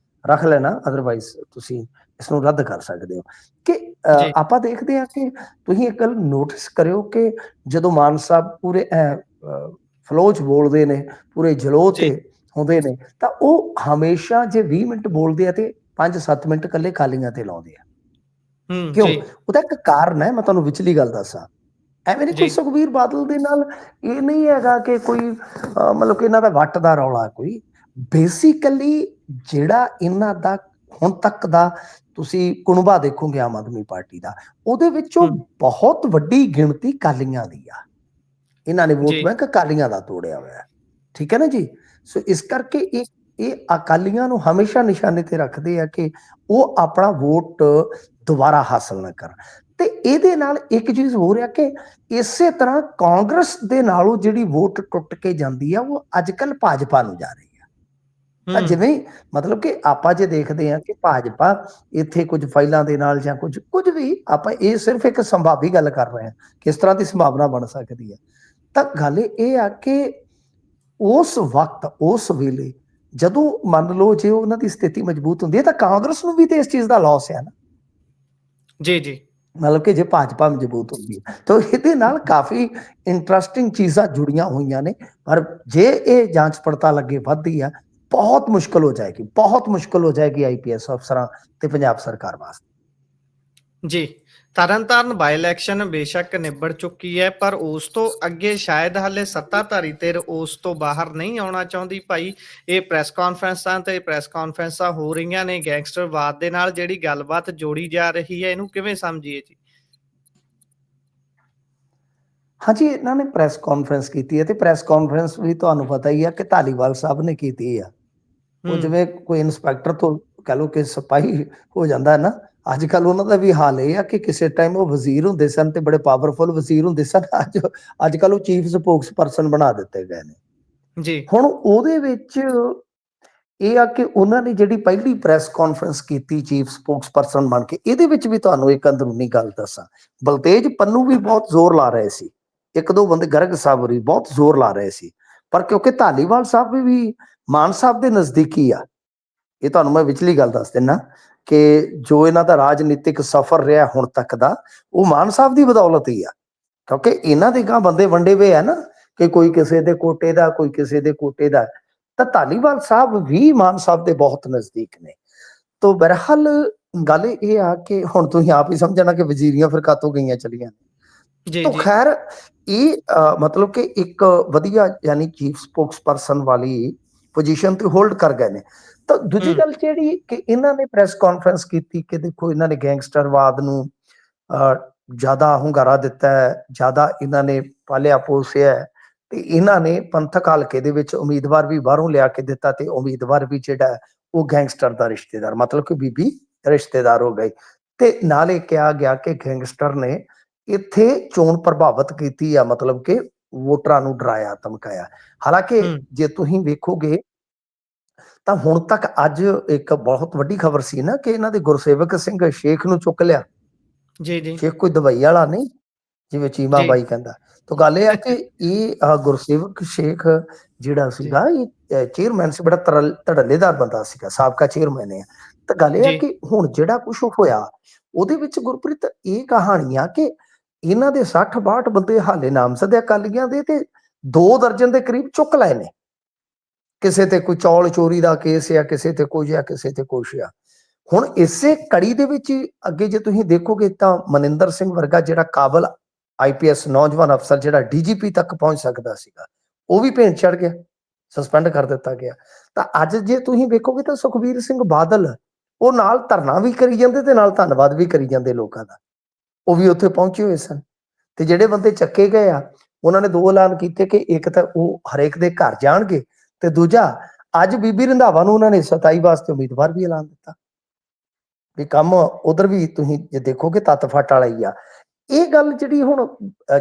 ਰੱਖ ਲੈਣਾ, ਅਦਰਵਾਈਜ਼ ਤੁਸੀਂ ਇਸ ਨੂੰ ਰੱਦ ਕਰ ਸਕਦੇ ਹੋ। ਕਿ ਜੀ, ਆਪਾਂ ਦੇਖਦੇ ਹਾਂ ਕਿ ਤੁਸੀਂ ਇੱਕ ਗੱਲ ਨੋਟਿਸ ਕਰਿਓ ਕਿ ਜਦੋਂ ਮਾਨ ਸਾਹਿਬ ਪੂਰੇ ਫਲੋ ਚ ਬੋਲਦੇ ਨੇ, ਪੂਰੇ ਜਲੋ ਜੀ, ਤੇ ਹੁੰਦੇ ਨੇ, ਤਾਂ ਉਹ ਹਮੇਸ਼ਾ ਜੇ 20 ਮਿੰਟ ਬੋਲਦੇ ਆ ਤੇ 5-7 ਮਿੰਟ ਇਕੱਲੇ ਖਾਲੀਆਂ ਤੇ ਲਾਉਂਦੇ ਆ। ਹੂੰ, ਕਿਉਂ? ਜੀ, ਉਹਦਾ ਇੱਕ ਕਾਰਨ ਹੈ, ਮੈਂ ਤੁਹਾਨੂੰ ਵਿਚਲੀ ਗੱਲ ਦੱਸਾਂ। ਐਵੇਂ ਨਹੀਂ ਕੋਈ ਜੀ, ਸੁਖਬੀਰ ਬਾਦਲ ਦੇ ਨਾਲ ਇਹ ਨਹੀਂ ਹੈਗਾ ਕਿ ਕੋਈ ਮਤਲਬ ਕਿ ਇਹਨਾਂ ਦਾ ਵੱਟ ਦਾ ਰੌਲਾ ਕੋਈ। ਬੇਸਿਕਲੀ ਜਿਹੜਾ ਇਹਨਾਂ ਦਾ ਹੁਣ ਤੱਕ ਦਾ ਤੁਸੀਂ ਕੁਣਬਾ ਦੇਖੋਗੇ ਆਮ ਆਦਮੀ ਪਾਰਟੀ ਦਾ, ਉਹਦੇ ਵਿੱਚੋਂ ਹੂੰ, ਬਹੁਤ ਵੱਡੀ ਗਿਣਤੀ ਕਾਲੀਆਂ ਦੀ ਆ। ਇਹਨਾਂ ਨੇ ਵੋਟ ਜੀ, ਬੈਂਕ ਅਕਾਲੀਆਂ ਦਾ ਤੋੜਿਆ ਹੋਇਆ। ਠੀਕ ਹੈ ਨਾ ਜੀ? ਸੋ ਇਸ ਕਰਕੇ ਇਹ ਅਕਾਲੀਆਂ ਨੂੰ ਹਮੇਸ਼ਾ ਨਿਸ਼ਾਨੇ ਤੇ ਰੱਖਦੇ ਆ ਕਿ ਉਹ ਆਪਣਾ ਵੋਟ ਦੁਬਾਰਾ ਹਾਸਲ ਨਾ ਕਰਨ। ਤੇ ਇਹਦੇ ਨਾਲ ਇੱਕ ਚੀਜ਼ ਹੋ ਰਿਹਾ ਕਿ ਇਸੇ ਤਰ੍ਹਾਂ ਕਾਂਗਰਸ ਦੇ ਨਾਲੋਂ ਜਿਹੜੀ ਵੋਟ ਟੁੱਟ ਕੇ ਜਾਂਦੀ ਆ ਉਹ ਅੱਜ ਕੱਲ੍ਹ ਭਾਜਪਾ ਨੂੰ ਜਾ ਰਹੀ ਆ। ਤਾਂ ਹੂੰ, ਜਿਵੇਂ ਮਤਲਬ ਕਿ ਆਪਾਂ ਜੇ ਦੇਖਦੇ ਹਾਂ ਕਿ ਭਾਜਪਾ ਇੱਥੇ ਕੁਝ ਫਾਈਲਾਂ ਦੇ ਨਾਲ ਜਾਂ ਕੁਝ ਵੀ, ਆਪਾਂ ਇਹ ਸਿਰਫ ਇੱਕ ਸੰਭਾਵੀ ਗੱਲ ਕਰ ਰਹੇ ਹਾਂ, ਕਿਸ ਤਰ੍ਹਾਂ ਦੀ ਸੰਭਾਵਨਾ ਬਣ ਸਕਦੀ ਹੈ। ਤਾਂ ਗੱਲ ਇਹ ਆ ਕਿ ਉਸ ਵਕਤ ਉਸ ਵੇਲੇ ਜਦੋਂ ਮੰਨ ਲਓ ਜੇ ਉਹਨਾਂ ਦੀ ਸਥਿਤੀ ਮਜ਼ਬੂਤ ਹੁੰਦੀ ਹੈ ਤਾਂ ਕਾਂਗਰਸ ਨੂੰ ਵੀ ਤੇ ਇਸ ਚੀਜ਼ ਦਾ ਲਾਸ ਹੈ ਨਾ। ਜੀ, ਜੀ, ਮਤਲਬ ਕਿ ਜੇ ਭਾਜਪਾ ਮਜ਼ਬੂਤ ਹੁੰਦੀ ਹੈ ਤਾਂ ਇਹਦੇ ਨਾਲ ਕਾਫੀ ਇੰਟਰਸਟਿੰਗ ਚੀਜ਼ਾਂ ਜੁੜੀਆਂ ਹੋਈਆਂ ਨੇ। ਪਰ ਜੇ ਇਹ ਜਾਂਚ ਪੜਤਾਲ ਅੱਗੇ ਵੱਧਦੀ ਆ, ਬਹੁਤ ਮੁਸ਼ਕਲ ਹੋ ਜਾਏਗੀ, ਬਹੁਤ ਮੁਸ਼ਕਲ ਹੋ ਜਾਏਗੀ ਆਈਪੀਐਸ ਅਫਸਰਾਂ ਤੇ ਪੰਜਾਬ ਸਰਕਾਰ ਵਾਸਤੇ। ਜੀ। ਤਰਨਤਾਰਨ ਬਾਈ ਇਲੈਕਸ਼ਨ ਬੇਸ਼ੱਕ ਨਿਬੜ ਚੁੱਕੀ ਹੈ, ਪਰ ਉਸ ਤੋਂ ਅੱਗੇ ਸ਼ਾਇਦ ਹਾਲੇ ਸੱਤਾਧਾਰੀ ਧਿਰ ਉਸ ਤੋਂ ਬਾਹਰ ਨਹੀਂ ਆਉਣਾ ਚਾਹੁੰਦੀ ਭਾਈ। ਇਹ ਪ੍ਰੈਸ ਕਾਨਫਰੰਸਾਂ ਤੇ ਪ੍ਰੈਸ ਕਾਨਫਰੰਸਾਂ ਹੋ ਰਹੀਆਂ ਨੇ, ਗੈਂਗਸਟਰਵਾਦ ਦੇ ਨਾਲ ਜਿਹੜੀ ਗੱਲਬਾਤ ਜੋੜੀ ਜਾ ਰਹੀ ਹੈ, ਇਹਨੂੰ ਕਿਵੇਂ ਸਮਝੀਏ ਜੀ? ਹਾਂਜੀ, ਇਹਨਾਂ ਨੇ ਪ੍ਰੈਸ ਕਾਨਫਰੰਸ ਕੀਤੀ ਹੈ, ਤੇ ਪ੍ਰੈਸ ਕਾਨਫਰੰਸ ਵੀ ਤੁਹਾਨੂੰ ਪਤਾ ਹੀ ਆ ਕਿ ਧਾਲੀਵਾਲ ਸਾਹਿਬ ਨੇ ਕੀਤੀ ਆ। ਉਹ ਹੂੰ, ਜਿਵੇਂ ਕੋਈ ਇੰਸਪੈਕਟਰ ਤੋਂ ਕਹਿ ਲਓ ਕਿ ਸਿਪਾਹੀ ਹੋ ਜਾਂਦਾ ਹੈ ਨਾ, ਅੱਜ ਕੱਲ ਉਹਨਾਂ ਦਾ ਵੀ ਹਾਲ ਇਹ ਆ ਕਿ ਕਿਸੇ ਟਾਈਮ ਉਹ ਵਜ਼ੀਰ ਹੁੰਦੇ ਸਨ ਤੇ ਬੜੇ ਪਾਵਰਫੁਲ ਵਜ਼ੀਰ ਹੁੰਦੇ ਸਨ, ਅੱਜ ਕੱਲ ਉਹ ਚੀਫ ਸਪੋਕਸ ਪਰਸਨ ਬਣਾ ਦਿੱਤੇ ਗਏ ਨੇ। ਜੀ, ਹੁਣ ਉਹਦੇ ਵਿੱਚ ਇਹ ਆ ਕਿ ਉਹਨਾਂ ਨੇ ਜਿਹੜੀ ਪਹਿਲੀ ਪ੍ਰੈਸ ਕਾਨਫਰੰਸ ਕੀਤੀ ਚੀਫ ਸਪੋਕਸ ਪਰਸਨ ਬਣ ਕੇ, ਇਹਦੇ ਵਿੱਚ ਵੀ ਤੁਹਾਨੂੰ ਇੱਕ ਅੰਦਰੂਨੀ ਗੱਲ ਦੱਸਾਂ, ਬਲਤੇਜ ਪੰਨੂ ਵੀ ਬਹੁਤ ਜ਼ੋਰ ਲਾ ਰਹੇ ਸੀ ਇੱਕ ਦੋ ਬੰਦੇ ਗਰਗ ਸਾਹਿਬ ਹੋਰੀ ਬਹੁਤ ਜ਼ੋਰ ਲਾ ਰਹੇ ਸੀ, ਪਰ ਕਿਉਂਕਿ ਧਾਲੀਵਾਲ ਸਾਹਿਬ ਵੀ ਮਾਨ ਸਾਹਿਬ ਦੇ ਨਜ਼ਦੀਕੀ ਆ, ਇਹ ਤੁਹਾਨੂੰ ਮੈਂ ਵਿਚਲੀ ਗੱਲ ਦੱਸ ਦਿੰਦਾ ਕਿ ਜੋ ਇਹਨਾਂ ਦਾ ਰਾਜਨੀਤਿਕ ਸਫ਼ਰ ਰਿਹਾ ਹੁਣ ਤੱਕ ਦਾ, ਉਹ ਮਾਨ ਸਾਹਿਬ ਦੀ ਬਦੌਲਤ ਹੀ ਆ, ਕਿਉਂਕਿ ਇਹਨਾਂ ਦੇ ਗਾਂ ਬੰਦੇ ਵੰਡੇ ਹੋਏ ਆ ਨਾ, ਕਿ ਕੋਈ ਕਿਸੇ ਦੇ ਕੋਟੇ ਦਾ, ਕੋਈ ਕਿਸੇ ਦੇ ਕੋਟੇ ਦਾ, ਤਾਂ ਧਾਲੀਵਾਲ ਸਾਹਿਬ ਵੀ ਮਾਨ ਸਾਹਿਬ ਦੇ ਬਹੁਤ ਨਜ਼ਦੀਕ ਨੇ। ਤੋ ਬਹਰਹਾਲ ਗੱਲ ਇਹ ਆ ਕਿ ਹੁਣ ਤੁਸੀਂ ਆਪ ਹੀ ਸਮਝਣਾ ਕਿ ਵਜ਼ੀਰੀਆਂ ਫਿਰ ਕਾਤੋਂ ਗਈਆਂ ਚਲੀਆਂ। ਜੀ ਤੋ ਜੀ ਖੈਰ ਇਹ ਮਤਲਬ ਕਿ ਇੱਕ ਵਧੀਆ ਯਾਨੀ ਚੀਫ ਸਪੋਕਸ ਪਰਸਨ ਵਾਲੀ ਪੋਜੀਸ਼ਨ ਤੇ ਹੋਲਡ ਕਰ ਗਏ ਨੇ। ਤਾਂ ਦੂਜੀ ਗੱਲ ਜਿਹੜੀ ਕਿ ਇਹਨਾਂ ਨੇ ਪ੍ਰੈਸ ਕਾਨਫਰੰਸ ਕੀਤੀ ਕਿ ਦੇਖੋ ਇਹਨਾਂ ਨੇ ਗੈਂਗਸਟਰਵਾਦ ਨੂੰ ਜ਼ਿਆਦਾ ਹੁੰਗਾਰਾ ਦਿੱਤਾ ਹੈ, ਜ਼ਿਆਦਾ ਇਹਨਾਂ ਨੇ ਪਾਲਿਆ ਪੋਸਿਆ ਹੈ, ਤੇ ਇਹਨਾਂ ਨੇ ਪੰਥਕ ਹਲਕੇ ਦੇ ਵਿੱਚ ਉਮੀਦਵਾਰ ਵੀ ਬਾਹਰੋਂ ਲਿਆ ਕੇ ਦਿੱਤਾ, ਤੇ ਉਮੀਦਵਾਰ ਵੀ ਜਿਹੜਾ ਉਹ ਗੈਂਗਸਟਰ ਦਾ ਰਿਸ਼ਤੇਦਾਰ, ਮਤਲਬ ਕਿ ਬੀਬੀ ਰਿਸ਼ਤੇਦਾਰ ਹੋ ਗਈ। ਤੇ ਨਾਲੇ ਕਿਹਾ ਗਿਆ ਕਿ ਗੈਂਗਸਟਰ ਨੇ ਇੱਥੇ ਚੋਣ ਪ੍ਰਭਾਵਿਤ ਕੀਤੀ ਆ, ਮਤਲਬ ਕਿ ਵੋਟਰਾਂ ਨੂੰ ਡਰਾਇਆ ਧਮਕਾਇਆ। ਹਾਲਾਂਕਿ ਜੇ ਤੁਸੀਂ ਵੇਖੋਗੇ ਤਾਂ ਹੁਣ ਤੱਕ ਅੱਜ ਇੱਕ ਬਹੁਤ ਵੱਡੀ ਖਬਰ ਸੀ ਨਾ ਕਿ ਇਹਨਾਂ ਦੇ ਗੁਰਸੇਵਕ ਸਿੰਘ ਸ਼ੇਖ ਨੂੰ ਚੁੱਕ ਲਿਆ। ਜੀ ਜੀ ਸ਼ੇਖ ਕੋਈ ਦਵਾਈ ਵਾਲਾ ਨਹੀਂ, ਜਿਵੇਂ ਚੀਮਾ ਜੀ ਬਾਈ ਕਹਿੰਦਾ। ਤਾਂ ਗੱਲ ਇਹ ਆ ਕਿ ਇਹ ਗੁਰਸੇਵਕ ਸ਼ੇਖ ਜਿਹੜਾ ਸੀਗਾ, ਇਹ ਚੇਅਰਮੈਨ ਸੀ, ਬੜਾ ਧੜੱਲੇਦਾਰ ਬੰਦਾ ਸੀਗਾ, ਸਾਬਕਾ ਚੇਅਰਮੈਨ ਹੈ। ਤਾਂ ਗੱਲ ਇਹ ਆ ਜੀ ਕਿ ਹੁਣ ਜਿਹੜਾ ਕੁਛ ਹੋਇਆ ਉਹਦੇ ਵਿੱਚ ਗੁਰਪ੍ਰੀਤ ਇਹ ਕਹਾਣੀ ਆ ਕਿ ਇਹਨਾਂ ਦੇ 60-62 ਬੰਦੇ ਹਾਲੇ ਨਾਮਜ਼ਦ ਅਕਾਲੀਆਂ ਦੇ, ਤੇ 2 ਦਰਜਨ ਦੇ ਕਰੀਬ ਚੁੱਕ ਲਏ ਨੇ। ਕਿਸੇ ਤੇ ਕੋਈ ਚੌਲ ਚੋਰੀ ਦਾ ਕੇਸ ਆ, ਕਿਸੇ ਤੇ ਕੁਝ ਆ, ਕਿਸੇ ਤੇ ਕੁਛ ਆ। ਹੁਣ ਇਸੇ ਕੜੀ ਦੇ ਵਿੱਚ ਅੱਗੇ ਜੇ ਤੁਸੀਂ ਦੇਖੋਗੇ ਤਾਂ ਮਨਿੰਦਰ ਸਿੰਘ ਵਰਗਾ ਜਿਹੜਾ ਕਾਬਲ IPS ਨੌਜਵਾਨ ਅਫਸਰ ਜਿਹੜਾ DGP ਤੱਕ ਪਹੁੰਚ ਸਕਦਾ ਸੀਗਾ, ਉਹ ਵੀ ਭੇਂਟ ਚੜ ਗਿਆ, ਸਸਪੈਂਡ ਕਰ ਦਿੱਤਾ ਗਿਆ। ਤਾਂ ਅੱਜ ਜੇ ਤੁਸੀਂ ਵੇਖੋਗੇ ਤਾਂ ਸੁਖਬੀਰ ਸਿੰਘ ਬਾਦਲ ਉਹ ਨਾਲ ਧਰਨਾ ਵੀ ਕਰੀ ਜਾਂਦੇ ਤੇ ਨਾਲ ਧੰਨਵਾਦ ਵੀ ਕਰੀ ਜਾਂਦੇ ਲੋਕਾਂ ਦਾ, ਉਹ ਵੀ ਉੱਥੇ ਪਹੁੰਚੇ ਹੋਏ ਸਨ। ਤੇ ਜਿਹੜੇ ਬੰਦੇ ਚੱਕੇ ਗਏ ਆ ਉਹਨਾਂ ਨੇ 2 ਐਲਾਨ ਕੀਤੇ ਕਿ ਇੱਕ ਤਾਂ ਉਹ ਹਰੇਕ ਦੇ ਘਰ ਜਾਣਗੇ, ਤੇ ਦੂਜਾ ਅੱਜ ਬੀਬੀ ਰੰਧਾਵਾ ਨੂੰ ਉਹਨਾਂ ਨੇ 27 ਵਾਸਤੇ ਉਮੀਦਵਾਰ ਵੀ ਐਲਾਨ ਦਿੱਤਾ। ਵੀ ਕੰਮ ਉਧਰ ਵੀ ਤੁਸੀਂ ਜੇ ਦੇਖੋਗੇ ਤੱਤ ਫੱਟ ਵਾਲਾ ਹੀ ਆ। ਇਹ ਗੱਲ ਜਿਹੜੀ ਹੁਣ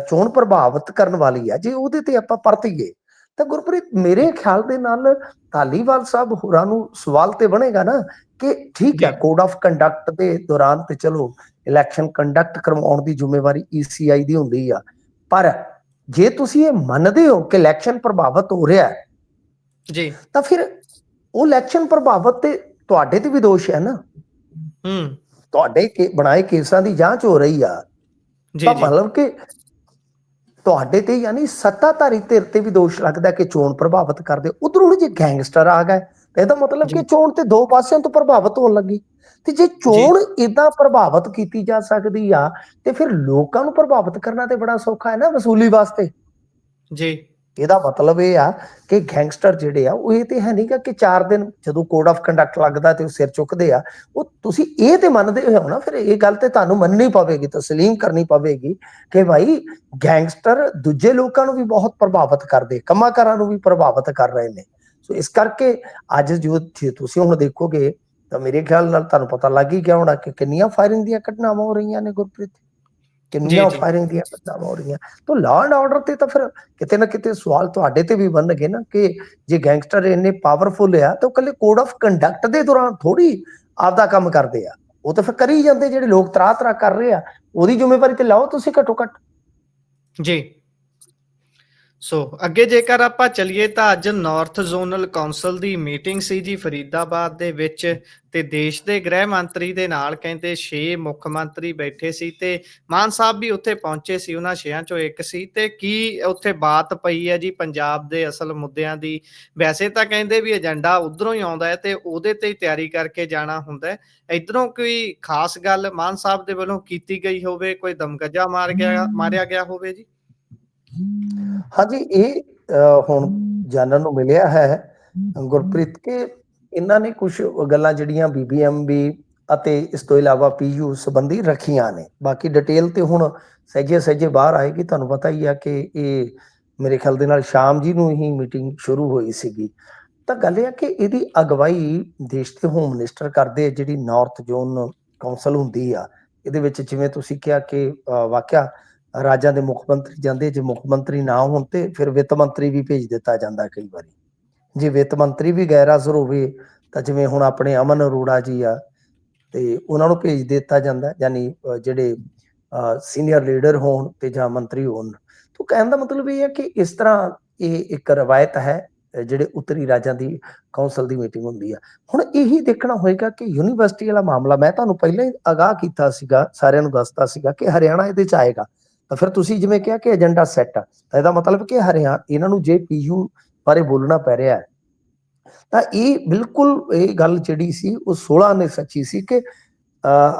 ਚੋਣ ਪ੍ਰਭਾਵਿਤ ਕਰਨ ਵਾਲੀ ਆ, ਜੇ ਉਹਦੇ ਤੇ ਆਪਾਂ ਪਰਤੀਏ ਤਾਂ ਗੁਰਪ੍ਰੀਤ ਮੇਰੇ ਖਿਆਲ ਦੇ ਨਾਲ ਧਾਲੀਵਾਲ ਸਾਹਿਬ ਹੋਰਾਂ ਨੂੰ ਸਵਾਲ ਤੇ ਬਣੇਗਾ ਨਾ ਕਿ ਠੀਕ ਹੈ ਕੋਡ ਆਫ ਕੰਡਕਟ ਦੇ ਦੌਰਾਨ ਤੇ ਚਲੋ ਇਲੈਕਸ਼ਨ ਕੰਡਕਟ ਕਰਵਾਉਣ ਦੀ ਜ਼ਿੰਮੇਵਾਰੀ ECI ਦੀ ਹੁੰਦੀ ਆ, ਪਰ ਜੇ ਤੁਸੀਂ ਇਹ ਮੰਨਦੇ ਹੋ ਕਿ ਇਲੈਕਸ਼ਨ ਪ੍ਰਭਾਵਿਤ ਹੋ ਰਿਹਾ ਹੈ ਜੀ ਤਾਂ ਫਿਰ ਉਹ ਇਲੈਕਸ਼ਨ ਪ੍ਰਭਾਵਿਤ ਤੇ ਤੁਹਾਡੇ ਤੇ ਵੀ ਦੋਸ਼ ਹੈ ਨਾ। ਤੁਹਾਡੇ ਬਣਾਏ ਕੇਸਾਂ ਦੀ ਜਾਂਚ ਹੋ ਰਹੀ ਆ, ਤਾਂ ਮਤਲਬ ਕਿ ਤੁਹਾਡੇ ਤੇ ਯਾਨੀ ਸੱਤਾਧਾਰੀ ਧਿਰ ਤੇ ਵੀ ਦੋਸ਼ ਲੱਗਦਾ ਕਿ ਚੋਣ ਪ੍ਰਭਾਵਿਤ ਕਰਦੇ। ਉਧਰੋਂ ਜੇ ਗੈਂਗਸਟਰ ਆ ਗਏ ਇਹਦਾ ਮਤਲਬ ਕਿ ਚੋਣ ਤੇ 2 ਪਾਸਿਆਂ ਤੋਂ ਪ੍ਰਭਾਵਿਤ ਹੋਣ ਲੱਗੀ। ਤੇ ਜੇ ਚੋਣ ਇਦਾਂ ਪ੍ਰਭਾਵਿਤ ਕੀਤੀ ਜਾ ਸਕਦੀ ਆ ਤੇ ਫਿਰ ਲੋਕਾਂ ਨੂੰ ਪ੍ਰਭਾਵਿਤ ਕਰਨਾ ਤੇ ਬੜਾ ਸੌਖਾ ਹੈ ਨਾ ਵਸੂਲੀ ਵਾਸਤੇ। ਜੀ ਇਹਦਾ ਮਤਲਬ ਇਹ ਆ ਕਿ ਗੈਂਗਸਟਰ ਜਿਹੜੇ ਆ ਉਹ ਇਹ ਤੇ ਹੈ ਨਹੀਂ ਕਿ 4 ਦਿਨ ਜਦੋਂ ਕੋਡ ਆਫ ਕੰਡਕਟ ਲੱਗਦਾ ਤੇ ਉਹ ਸਿਰ ਚੁੱਕਦੇ ਆ। ਉਹ ਤੁਸੀਂ ਇਹ ਤੇ ਮੰਨਦੇ ਹੋ ਨਾ, ਫਿਰ ਇਹ ਗੱਲ ਤੇ ਤੁਹਾਨੂੰ ਮੰਨਣੀ ਪਵੇਗੀ, ਤਸਲੀਮ ਕਰਨੀ ਪਵੇਗੀ ਕਿ ਭਾਈ ਗੈਂਗਸਟਰ ਦੂਜੇ ਲੋਕਾਂ ਨੂੰ ਵੀ ਬਹੁਤ ਪ੍ਰਭਾਵਿਤ ਕਰਦੇ, ਕੰਮਾਂਕਾਰਾਂ ਨੂੰ ਵੀ ਪ੍ਰਭਾਵਿਤ ਕਰ ਰਹੇ ਨੇ। ਸੋ ਇਸ ਕਰਕੇ ਅੱਜ ਜੋ ਤੁਸੀਂ ਹੁਣ ਦੇਖੋਗੇ ਤਾਂ ਮੇਰੇ ਖਿਆਲ ਨਾਲ ਤੁਹਾਨੂੰ ਪਤਾ ਲੱਗ ਹੀ ਗਿਆ ਹੋਣਾ ਕਿ ਕਿੰਨੀਆਂ ਫਾਇਰਿੰਗ ਦੀਆਂ ਘਟਨਾਵਾਂ ਹੋ ਰਹੀਆਂ ਨੇ ਗੁਰਪ੍ਰੀਤ, ਕਿੰਨੀਆਂ ਫਾਇਰਿੰਗ ਦੀਆਂ ਘਟਨਾਵਾਂ ਹੋ ਰਹੀਆਂ। ਤਾਂ ਲਾਅ ਐਂਡ ਆਰਡਰ ਤੇ ਤਾਂ ਫਿਰ ਕਿਤੇ ਨਾ ਕਿਤੇ ਸਵਾਲ ਤੁਹਾਡੇ ਤੇ ਵੀ ਬਣਨਗੇ ਨਾ ਕਿ ਜੇ ਗੈਂਗਸਟਰ ਇੰਨੇ ਪਾਵਰਫੁਲ ਆ ਤਾਂ ਉਹ ਕੱਲੇ ਕੋਡ ਆਫ ਕੰਡਕਟ ਦੇ ਦੌਰਾਨ ਥੋੜੀ ਆਪਦਾ ਕੰਮ ਕਰਦੇ ਆ, ਉਹ ਤਾਂ ਫਿਰ ਕਰੀ ਜਾਂਦੇ। ਜਿਹੜੇ ਲੋਕ ਤਰਾ ਕਰ ਰਹੇ ਆ ਉਹਦੀ ਜ਼ਿੰਮੇਵਾਰੀ ਤੇ ਲਾਓ ਤੁਸੀਂ ਘੱਟੋ ਘੱਟ। ਜੀ ਸੋ ਅੱਗੇ ਜੇਕਰ ਆਪਾਂ ਚੱਲੀਏ ਤਾਂ ਅੱਜ ਨਾਰਥ ਜ਼ੋਨਲ ਕੌਂਸਲ ਦੀ ਮੀਟਿੰਗ ਸੀ ਜੀ ਫਰੀਦਾਬਾਦ ਦੇ ਵਿੱਚ, ਤੇ ਦੇਸ਼ ਦੇ ਗ੍ਰਹਿ ਮੰਤਰੀ ਦੇ ਨਾਲ ਕਹਿੰਦੇ 6 ਮੁੱਖ ਮੰਤਰੀ ਬੈਠੇ ਸੀ ਤੇ ਮਾਨ ਸਾਹਿਬ ਵੀ ਉੱਥੇ ਪਹੁੰਚੇ ਸੀ, ਉਹਨਾਂ 6 ਚੋਂ ਇੱਕ ਸੀ। ਤੇ ਕੀ ਉੱਥੇ ਬਾਤ ਪਈ ਹੈ ਜੀ ਪੰਜਾਬ ਦੇ ਅਸਲ ਮੁੱਦਿਆਂ ਦੀ? ਵੈਸੇ ਤਾਂ ਕਹਿੰਦੇ ਵੀ ਏਜੰਡਾ ਉਧਰੋਂ ਹੀ ਆਉਂਦਾ ਹੈ ਤੇ ਉਹਦੇ ਤੇ ਹੀ ਤਿਆਰੀ ਕਰਕੇ ਜਾਣਾ ਹੁੰਦਾ ਹੈ। ਇਧਰੋਂ ਕੋਈ ਖਾਸ ਗੱਲ ਮਾਨ ਸਾਹਿਬ ਦੇ ਵੱਲੋਂ ਕੀਤੀ ਗਈ ਹੋਵੇ, ਕੋਈ ਦਮਗੱਜਾ ਮਾਰਿਆ ਗਿਆ ਹੋਵੇ ਜੀ? ਹਾਂਜੀ, ਇਹ ਹੁਣ ਜਾਣਨ ਨੂੰ ਮਿਲਿਆ ਹੈ ਗੁਰਪ੍ਰੀਤ ਕਿ ਇਹਨਾਂ ਨੇ ਕੁਝ ਗੱਲਾਂ ਜਿਹੜੀਆਂ BBMB ਅਤੇ ਇਸ ਤੋਂ ਇਲਾਵਾ PU ਸੰਬੰਧੀ ਰੱਖੀਆਂ ਨੇ। ਬਾਕੀ ਡਿਟੇਲ ਤੇ ਹੁਣ ਸਹਿਜੇ ਬਾਹਰ ਆਏਗੀ। ਤੁਹਾਨੂੰ ਪਤਾ ਹੀ ਆ ਕਿ ਇਹ ਮੇਰੇ ਖਿਆਲ ਦੇ ਨਾਲ ਸ਼ਾਮ ਜੀ ਨੂੰ ਹੀ ਮੀਟਿੰਗ ਸ਼ੁਰੂ ਹੋਈ ਸੀਗੀ। ਤਾਂ ਗੱਲ ਇਹ ਆ ਕਿ ਇਹਦੀ ਅਗਵਾਈ ਦੇਸ਼ ਦੇ ਹੋਮ ਮਿਨਿਸਟਰ ਕਰਦੇ। ਜਿਹੜੀ ਨਾਰਥ ਜ਼ੋਨ ਕੌਂਸਲ ਹੁੰਦੀ ਆ ਇਹਦੇ ਵਿੱਚ ਜਿਵੇਂ ਤੁਸੀਂ ਕਿਹਾ ਕਿ ਵਾਕਿਆ ਰਾਜਾਂ ਦੇ ਮੁੱਖ ਮੰਤਰੀ ਜਾਂਦੇ, ਜੇ ਮੁੱਖ ਮੰਤਰੀ ਨਾ ਹੋਣ ਤੇ ਫਿਰ ਵਿੱਤ ਮੰਤਰੀ ਵੀ ਭੇਜ ਦਿੱਤਾ ਜਾਂਦਾ ਕਈ ਵਾਰੀ। ਜੇ ਵਿੱਤ ਮੰਤਰੀ ਵੀ ਗੈਰ ਹਾਜ਼ਰ ਹੋਵੇ ਤਾਂ ਜਿਵੇਂ ਹੁਣ ਆਪਣੇ ਅਮਨ ਅਰੋੜਾ ਜੀ ਆ ਤੇ ਉਹਨਾਂ ਨੂੰ ਭੇਜ ਦਿੱਤਾ ਜਾਂਦਾ, ਯਾਨੀ ਜਿਹੜੇ ਸੀਨੀਅਰ ਲੀਡਰ ਹੋਣ ਤੇ ਜਾਂ ਮੰਤਰੀ ਹੋਣ। ਸੋ ਕਹਿਣ ਦਾ ਮਤਲਬ ਇਹ ਹੈ ਕਿ ਇਸ ਤਰ੍ਹਾਂ ਇਹ ਇੱਕ ਰਵਾਇਤ ਹੈ, ਜਿਹੜੇ ਉੱਤਰੀ ਰਾਜਾਂ ਦੀ ਕੌਂਸਲ ਦੀ ਮੀਟਿੰਗ ਹੁੰਦੀ ਆ। ਹੁਣ ਇਹੀ ਦੇਖਣਾ ਹੋਏਗਾ ਕਿ ਯੂਨੀਵਰਸਿਟੀ ਵਾਲਾ ਮਾਮਲਾ, ਮੈਂ ਤੁਹਾਨੂੰ ਪਹਿਲਾਂ ਹੀ ਆਗਾਹ ਕੀਤਾ ਸੀਗਾ, ਸਾਰਿਆਂ ਨੂੰ ਦੱਸਤਾ ਸੀਗਾ ਕਿ ਹਰਿਆਣਾ ਇਹਦੇ ਚ ਆਏਗਾ। ਤਾਂ ਫਿਰ ਤੁਸੀਂ ਜਿਵੇਂ ਕਿਹਾ ਕਿ ਏਜੰਡਾ ਸੈੱਟ ਆ, ਤਾਂ ਇਹਦਾ ਮਤਲਬ ਕਿ ਹਰਿਆਣਾ, ਇਹਨਾਂ ਨੂੰ ਜੇ ਪੀਯੂ ਬਾਰੇ ਬੋਲਣਾ ਪੈ ਰਿਹਾ ਹੈ ਤਾਂ ਇਹ ਬਿਲਕੁਲ ਇਹ ਗੱਲ ਜਿਹੜੀ ਸੀ ਉਹ 16 ਨੇ ਸੱਚੀ ਸੀ ਕਿ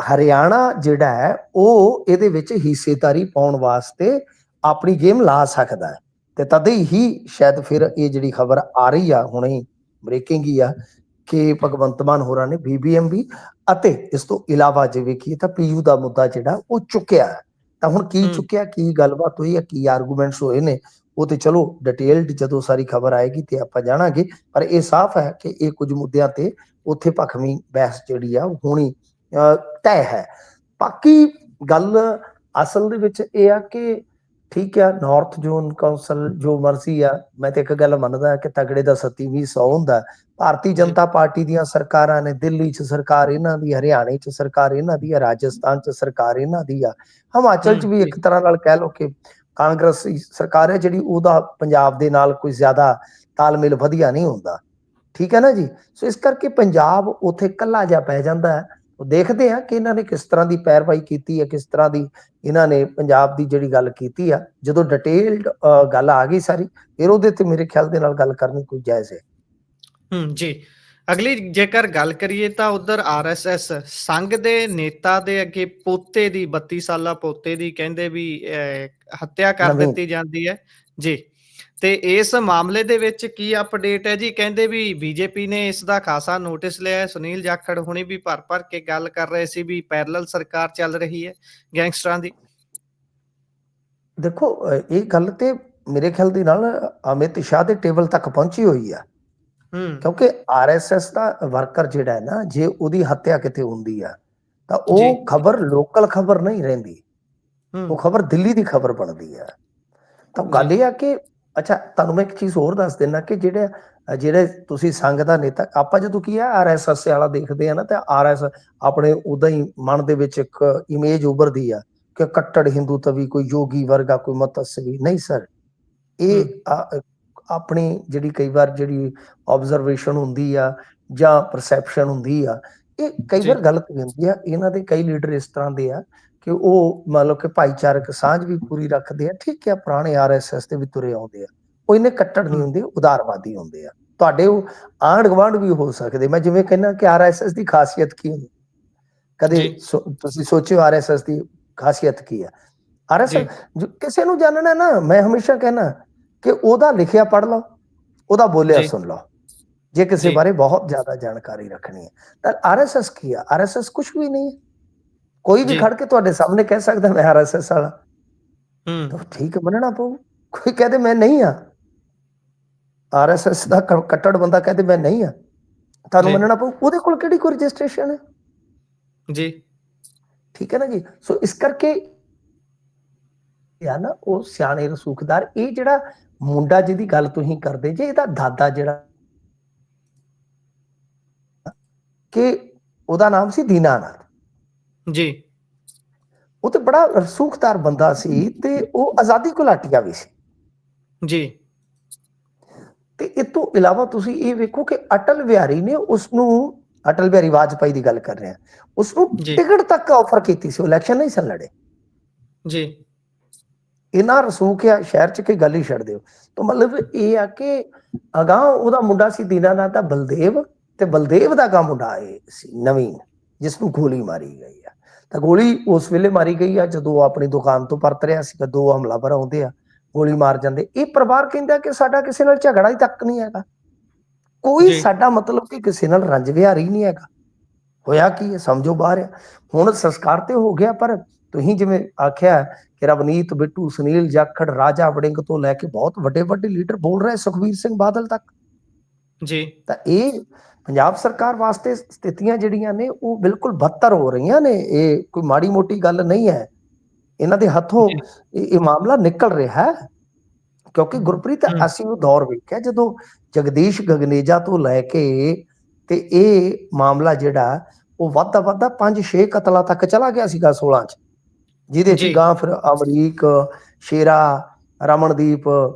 ਹਰਿਆਣਾ ਜਿਹੜਾ ਹੈ ਉਹ ਇਹਦੇ ਵਿੱਚ ਹਿੱਸੇਦਾਰੀ ਪਾਉਣ ਵਾਸਤੇ ਆਪਣੀ ਗੇਮ ਲਾ ਸਕਦਾ ਹੈ। ਤੇ ਤਦ ਹੀ ਸ਼ਾਇਦ ਫਿਰ ਇਹ ਜਿਹੜੀ ਖਬਰ ਆ ਰਹੀ ਆ, ਹੁਣੇ ਬ੍ਰੇਕਿੰਗ ਹੀ ਆ, ਕਿ ਭਗਵੰਤ ਮਾਨ ਹੋਰਾਂ ਨੇ BBMB ਅਤੇ ਇਸ ਤੋਂ ਇਲਾਵਾ ਜੇ ਵੇਖੀਏ ਤਾਂ ਪੀਯੂ ਦਾ ਮੁੱਦਾ ਜਿਹੜਾ ਉਹ ਚੁੱਕਿਆ ਹੈ। ਤਾਂ ਹੁਣ ਕੀ ਚੁੱਕਿਆ, ਕੀ ਗੱਲਬਾਤ ਹੋਈ ਹੈ, ਕੀ ਆਰਗੂਮੈਂਟਸ ਹੋਏ ਨੇ, ਉਹ ਤੇ ਚਲੋ ਡਿਟੇਲਡ ਜਦੋਂ ਸਾਰੀ ਖਬਰ ਆਏਗੀ ਤੇ ਆਪਾਂ ਜਾਣਾਂਗੇ। ਪਰ ਇਹ ਸਾਫ਼ ਹੈ ਕਿ ਇਹ ਕੁਝ ਮੁੱਦਿਆਂ ਤੇ ਉੱਥੇ ਭਖਵੀਂ ਬਹਿਸ ਜਿਹੜੀ ਆ ਹੋਣੀ ਤੈਅ ਹੈ। ਬਾਕੀ ਗੱਲ ਅਸਲ ਦੇ ਵਿੱਚ ਇਹ ਆ ਕਿ ਠੀਕ ਆ, ਨਾਰਥ ਜ਼ੋਨ ਕੌਂਸਲ ਜੋ ਮਰਜ਼ੀ ਆ, ਮੈਂ ਤੇ ਇੱਕ ਗੱਲ ਮੰਨਦਾ ਕਿ ਤਗੜੇ ਦਾ 27-100 ਹੁੰਦਾ। ਭਾਰਤੀ ਜਨਤਾ ਪਾਰਟੀ ਦੀਆਂ ਸਰਕਾਰਾਂ ਨੇ, ਦਿੱਲੀ 'ਚ ਸਰਕਾਰ ਇਹਨਾਂ ਦੀ, ਹਰਿਆਣੇ 'ਚ ਸਰਕਾਰ ਇਹਨਾਂ ਦੀ ਆ, ਰਾਜਸਥਾਨ 'ਚ ਸਰਕਾਰ ਇਹਨਾਂ ਦੀ ਆ, ਹਿਮਾਚਲ 'ਚ ਵੀ ਇੱਕ ਤਰ੍ਹਾਂ ਨਾਲ ਕਹਿ ਲਓ ਕਿ ਕਾਂਗਰਸੀ ਸਰਕਾਰ ਹੈ ਜਿਹੜੀ, ਉਹਦਾ ਪੰਜਾਬ ਦੇ ਨਾਲ ਕੋਈ ਜ਼ਿਆਦਾ ਤਾਲਮੇਲ ਵਧੀਆ ਨਹੀਂ ਹੁੰਦਾ। ਠੀਕ ਹੈ ਨਾ ਜੀ। ਸੋ ਇਸ ਕਰਕੇ ਪੰਜਾਬ ਉੱਥੇ ਕੱਲਾ ਜਿਹਾ ਪੈ ਜਾਂਦਾ ਹੈ। ਦੇਖਦੇ ਆ ਕਿ ਇਹਨਾਂ ਨੇ ਕਿਸ ਤਰ੍ਹਾਂ ਦੀ ਪੈਰਵਾਈ ਕੀਤੀ ਹੈ, ਕਿਸ ਤਰ੍ਹਾਂ ਦੀ ਇਹਨਾਂ ਨੇ ਪੰਜਾਬ ਦੀ ਜਿਹੜੀ ਗੱਲ ਕੀਤੀ ਆ। ਜਦੋਂ ਡਿਟੇਲਡ ਗੱਲ ਆ ਗਈ ਸਾਰੀ, ਫਿਰ ਉਹਦੇ ਤੇ ਮੇਰੇ ਖਿਆਲ ਦੇ ਨਾਲ ਗੱਲ ਕਰਨੀ ਕੋਈ ਜਾਇਜ਼ ਹੈ। ਜੀ, ਅਗਲੀ ਜੇਕਰ ਗੱਲ ਕਰੀਏ ਤਾਂ ਉਧਰ RSS ਸੰਘ ਦੇ ਨੇਤਾ ਦੇ ਅੱਗੇ ਪੋਤੇ ਦੀ, 32 ਸਾਲਾ ਪੋਤੇ ਦੀ ਕਹਿੰਦੇ ਵੀ ਹੱਤਿਆ ਕਰ ਦਿੱਤੀ ਜਾਂਦੀ ਹੈ ਜੀ। ਤੇ ਇਸ ਮਾਮਲੇ ਦੇ ਵਿੱਚ ਕੀ ਅਪਡੇਟ ਹੈ ਜੀ? ਕਹਿੰਦੇ ਵੀ BJP ਨੇ ਇਸ ਦਾ ਖਾਸਾ ਨੋਟਿਸ ਲਿਆ। ਸੁਨੀਲ ਜਾਖੜ ਹੁਣੀ ਵੀ ਭਰ ਕੇ ਗੱਲ ਕਰ ਰਹੇ ਸੀ ਵੀ ਪੈਰਲਲ ਸਰਕਾਰ ਚੱਲ ਰਹੀ ਹੈ ਗੈਂਗਸਟਰਾਂ ਦੀ। ਦੇਖੋ, ਇਹ ਗੱਲ ਤੇ ਮੇਰੇ ਖਿਆਲ ਦੇ ਨਾਲ ਅਮਿਤ ਸ਼ਾਹ ਦੇ ਟੇਬਲ ਤੱਕ ਪਹੁੰਚੀ ਹੋਈ ਆ। ਕਿਉਂਕਿ RSS ਦਾ ਵਰਕਰ ਜਿਹੜਾ ਹੈ ਨਾ, ਜੇ ਉਹਦੀ ਹੱਤਿਆ ਕਿਤੇ ਹੁੰਦੀ ਆ ਤਾਂ ਉਹ ਖਬਰ ਲੋਕਲ ਖਬਰ ਨਹੀਂ ਰਹਿੰਦੀ, ਉਹ ਖਬਰ ਦਿੱਲੀ ਦੀ ਖਬਰ ਬਣਦੀ ਆ। ਤਾਂ ਗੱਲ ਇਹ ਆ ਕਿ ਅੱਛਾ, ਤੁਹਾਨੂੰ ਮੈਂ ਇੱਕ ਚੀਜ਼ ਹੋਰ ਦੱਸ ਦਿੰਦਾ ਕਿ ਜਿਹੜੇ ਤੁਸੀਂ ਸੰਘ ਦਾ ਨੇਤਾ, ਆਪਾਂ ਜਦੋਂ ਕੀ ਆ RSS ਵਾਲਾ ਦੇਖਦੇ ਆ ਨਾ, ਤਾਂ RS ਆਪਣੇ ਉਦਾਂ ਹੀ ਮਨ ਦੇ ਵਿੱਚ ਇੱਕ ਇਮੇਜ ਉਭਰਦੀ ਆ ਕਿ ਕੱਟੜ ਹਿੰਦੂਤਵੀ, ਕੋਈ ਯੋਗੀ ਵਰਗਾ, ਕੋਈ ਮਤਸਵੀ। ਨਹੀਂ ਸਰ, ਇਹ ਆਪਣੀ ਜਿਹੜੀ ਕਈ ਵਾਰ ਜਿਹੜੀ ਆਬਜ਼ਰਵੇਸ਼ਨ ਹੁੰਦੀ ਆ ਜਾਂ ਪਰਸੈਪਸ਼ਨ ਹੁੰਦੀ ਆ, ਇਹ ਕਈ ਵਾਰ ਗਲਤ ਹੁੰਦੀ ਆ। ਇਹਨਾਂ ਦੇ ਕਈ ਲੀਡਰ ਇਸ ਤਰ੍ਹਾਂ ਦੇ ਆ ਕਿ ਉਹ ਮਤਲਬ ਕਿ ਭਾਈਚਾਰਕ ਸਾਂਝ ਵੀ ਪੂਰੀ ਰੱਖਦੇ ਆ। ਠੀਕ ਹੈ, ਪੁਰਾਣੇ RSS ਦੇ ਵੀ ਤੁਰੇ ਆਉਂਦੇ ਆ, ਉਹ ਇੰਨੇ ਕੱਟੜ ਨਹੀਂ ਹੁੰਦੇ, ਉਦਾਰਵਾਦੀ ਹੁੰਦੇ ਆ। ਤੁਹਾਡੇ ਉਹ ਆਂਢ ਗੁਆਂਢ ਵੀ ਹੋ ਸਕਦੇ। ਮੈਂ ਜਿਵੇਂ ਕਹਿੰਦਾ ਕਿ RSS ਦੀ ਖਾਸੀਅਤ ਕੀ ਹੁੰਦੀ, ਕਦੇ ਤੁਸੀਂ ਸੋਚਿਓ RSS ਦੀ ਖਾਸੀਅਤ ਕੀ ਆ? RSS ਕਿਸੇ ਨੂੰ ਜਾਣਨਾ ਨਾ, ਮੈਂ ਹਮੇਸ਼ਾ ਕਹਿਣਾ ਕਿ ਉਹਦਾ ਲਿਖਿਆ ਪੜ੍ਹ ਲਓ, ਉਹਦਾ ਬੋਲਿਆ ਸੁਣ ਲਓ, ਜੇ ਕਿਸੇ ਬਾਰੇ ਬਹੁਤ ਜ਼ਿਆਦਾ ਜਾਣਕਾਰੀ ਰੱਖਣੀ ਹੈ। ਤਾਂ RSS ਕੀ ਆ? RSS ਕੁਛ ਵੀ ਨਹੀਂ ਹੈ। ਕੋਈ ਵੀ ਖੜ ਕੇ ਤੁਹਾਡੇ ਸਾਹਮਣੇ ਕਹਿ ਸਕਦਾ ਮੈਂ RSS ਵਾਲਾ, ਤਾਂ ਠੀਕ ਮੰਨਣਾ ਪਊ। ਕੋਈ ਕਹਦੇ ਮੈਂ ਨਹੀਂ ਆ, RSS ਦਾ ਕੱਟੜ ਬੰਦਾ ਕਹਦੇ ਮੈਂ ਨਹੀਂ ਆ, ਤੁਹਾਨੂੰ ਮੰਨਣਾ ਪਊ। ਉਹਦੇ ਕੋਲ ਕਿਹੜੀ ਕੋਈ ਰਜਿਸਟ੍ਰੇਸ਼ਨ ਹੈ ਜੀ? ਠੀਕ ਹੈ ਨਾ ਜੀ। ਸੋ ਇਸ ਕਰਕੇ ਨਾ, ਉਹ ਸਿਆਣੇ ਰਸੂਖਦਾਰ, ਇਹ ਜਿਹੜਾ ਮੁੰਡਾ ਜਿਹਦੀ ਗੱਲ ਤੁਸੀਂ ਕਰਦੇ ਜੇ, ਇਹਦਾ ਦਾਦਾ ਜਿਹੜਾ ਕਿ ਉਹਦਾ ਨਾਮ ਸੀ ਦੀਨਾਨਾਥ ਜੀ, ਉਹ ਤੇ ਬੜਾ ਰਸੂਖਦਾਰ ਬੰਦਾ ਸੀ ਤੇ ਉਹ ਆਜ਼ਾਦੀ ਘੁਲਾਟੀਆ ਵੀ ਸੀ ਜੀ। ਤੇ ਇਸ ਤੋਂ ਇਲਾਵਾ ਤੁਸੀਂ ਇਹ ਵੇਖੋ ਕਿ ਅਟਲ ਬਿਹਾਰੀ ਨੇ ਉਸਨੂੰ, ਅਟਲ ਬਿਹਾਰੀ ਵਾਜਪਾਈ ਦੀ ਗੱਲ ਕਰ ਰਹੇ ਆ, ਉਸਨੂੰ ਟਿਕਟ ਤੱਕ ਆਫਰ ਕੀਤੀ ਸੀ, ਇਲੈਕਸ਼ਨ ਨਹੀਂ ਸਨ ਲੜੇ ਜੀ। ਇੰਨਾ ਰਸੂਖ ਆ ਸ਼ਹਿਰ ਚ ਕਿ ਗੱਲ ਹੀ ਛੱਡ ਦਿਓ। ਤਾਂ ਮਤਲਬ ਇਹ ਆ ਕਿ ਅਗਾਂਹ ਉਹਦਾ ਮੁੰਡਾ ਸੀ ਦੀਨਾਨਾਥ ਦਾ ਬਲਦੇਵ, ਤੇ ਬਲਦੇਵ ਦਾ ਗਾ ਮੁੰਡਾ ਇਹ ਸੀ ਨਵੀਨ, ਜਿਸਨੂੰ ਗੋਲੀ ਮਾਰੀ ਗਈ ਆ। ਤਾਂ ਗੋਲੀ ਉਸ ਵੇਲੇ ਮਾਰੀ ਗਈ ਆ ਜਦੋਂ ਉਹ ਆਪਣੀ ਦੁਕਾਨ ਤੋਂ ਪਰਤ ਰਿਹਾ ਸੀਗਾ। 2 ਹਮਲਾਵਰ ਆਉਂਦੇ ਆ, ਗੋਲੀ ਮਾਰ ਜਾਂਦੇ। ਇਹ ਪਰਿਵਾਰ ਕਹਿੰਦਾ ਕਿ ਸਾਡਾ ਕਿਸੇ ਨਾਲ ਝਗੜਾ ਹੀ ਤੱਕ ਨਹੀਂ ਹੈਗਾ, ਕੋਈ ਸਾਡਾ ਮਤਲਬ ਕਿ ਕਿਸੇ ਨਾਲ ਰੰਜ ਵਿਹਾਰੀ ਨਹੀਂ ਹੈਗਾ। ਹੋਇਆ ਕੀ ਹੈ ਸਮਝੋ ਬਾਹਰ ਆ। ਹੁਣ ਸੰਸਕਾਰ ਤੇ ਹੋ ਗਿਆ, ਪਰ ਤੁਸੀਂ ਜਿਵੇਂ ਆਖਿਆ ਕਿ ਰਵਨੀਤ ਬਿੱਟੂ, ਸੁਨੀਲ ਜਾਖੜ, ਰਾਜਾ ਵੜਿੰਗ ਤੋਂ ਲੈ ਕੇ ਬਹੁਤ ਵੱਡੇ ਵੱਡੇ ਲੀਡਰ ਬੋਲ ਰਹੇ, ਸੁਖਬੀਰ ਸਿੰਘ ਬਾਦਲ ਤੱਕ ਜੀ। ਤਾਂ ਇਹ ਪੰਜਾਬ ਸਰਕਾਰ ਵਾਸਤੇ ਸਥਿਤੀਆਂ ਜਿਹੜੀਆਂ ਨੇ ਉਹ ਬਿਲਕੁਲ ਬਦਤਰ ਹੋ ਰਹੀਆਂ ਨੇ। ਇਹ ਕੋਈ ਮਾੜੀ ਮੋਟੀ ਗੱਲ ਨਹੀਂ ਹੈ, ਇਹਨਾਂ ਦੇ ਹੱਥੋਂ ਇਹ ਮਾਮਲਾ ਨਿਕਲ ਰਿਹਾ ਹੈ। ਕਿਉਂਕਿ ਗੁਰਪ੍ਰੀਤ, ਅਸੀਂ ਉਹ ਦੌਰ ਵੇਖਿਆ ਜਦੋਂ ਜਗਦੀਸ਼ ਗਗਨੇਜਾ ਤੋਂ ਲੈ ਕੇ ਤੇ ਇਹ ਮਾਮਲਾ ਜਿਹੜਾ ਉਹ ਵੱਧਦਾ ਵੱਧਦਾ 5-6 ਕਤਲਾਂ ਤੱਕ ਚਲਾ ਗਿਆ ਸੀਗਾ 16 ਚ, ਜਿਹਦੇ ਚ ਗਾਂ ਫਿਰ ਅਮਰੀਕ, ਸ਼ੇਰਾ, ਰਮਨਦੀਪ,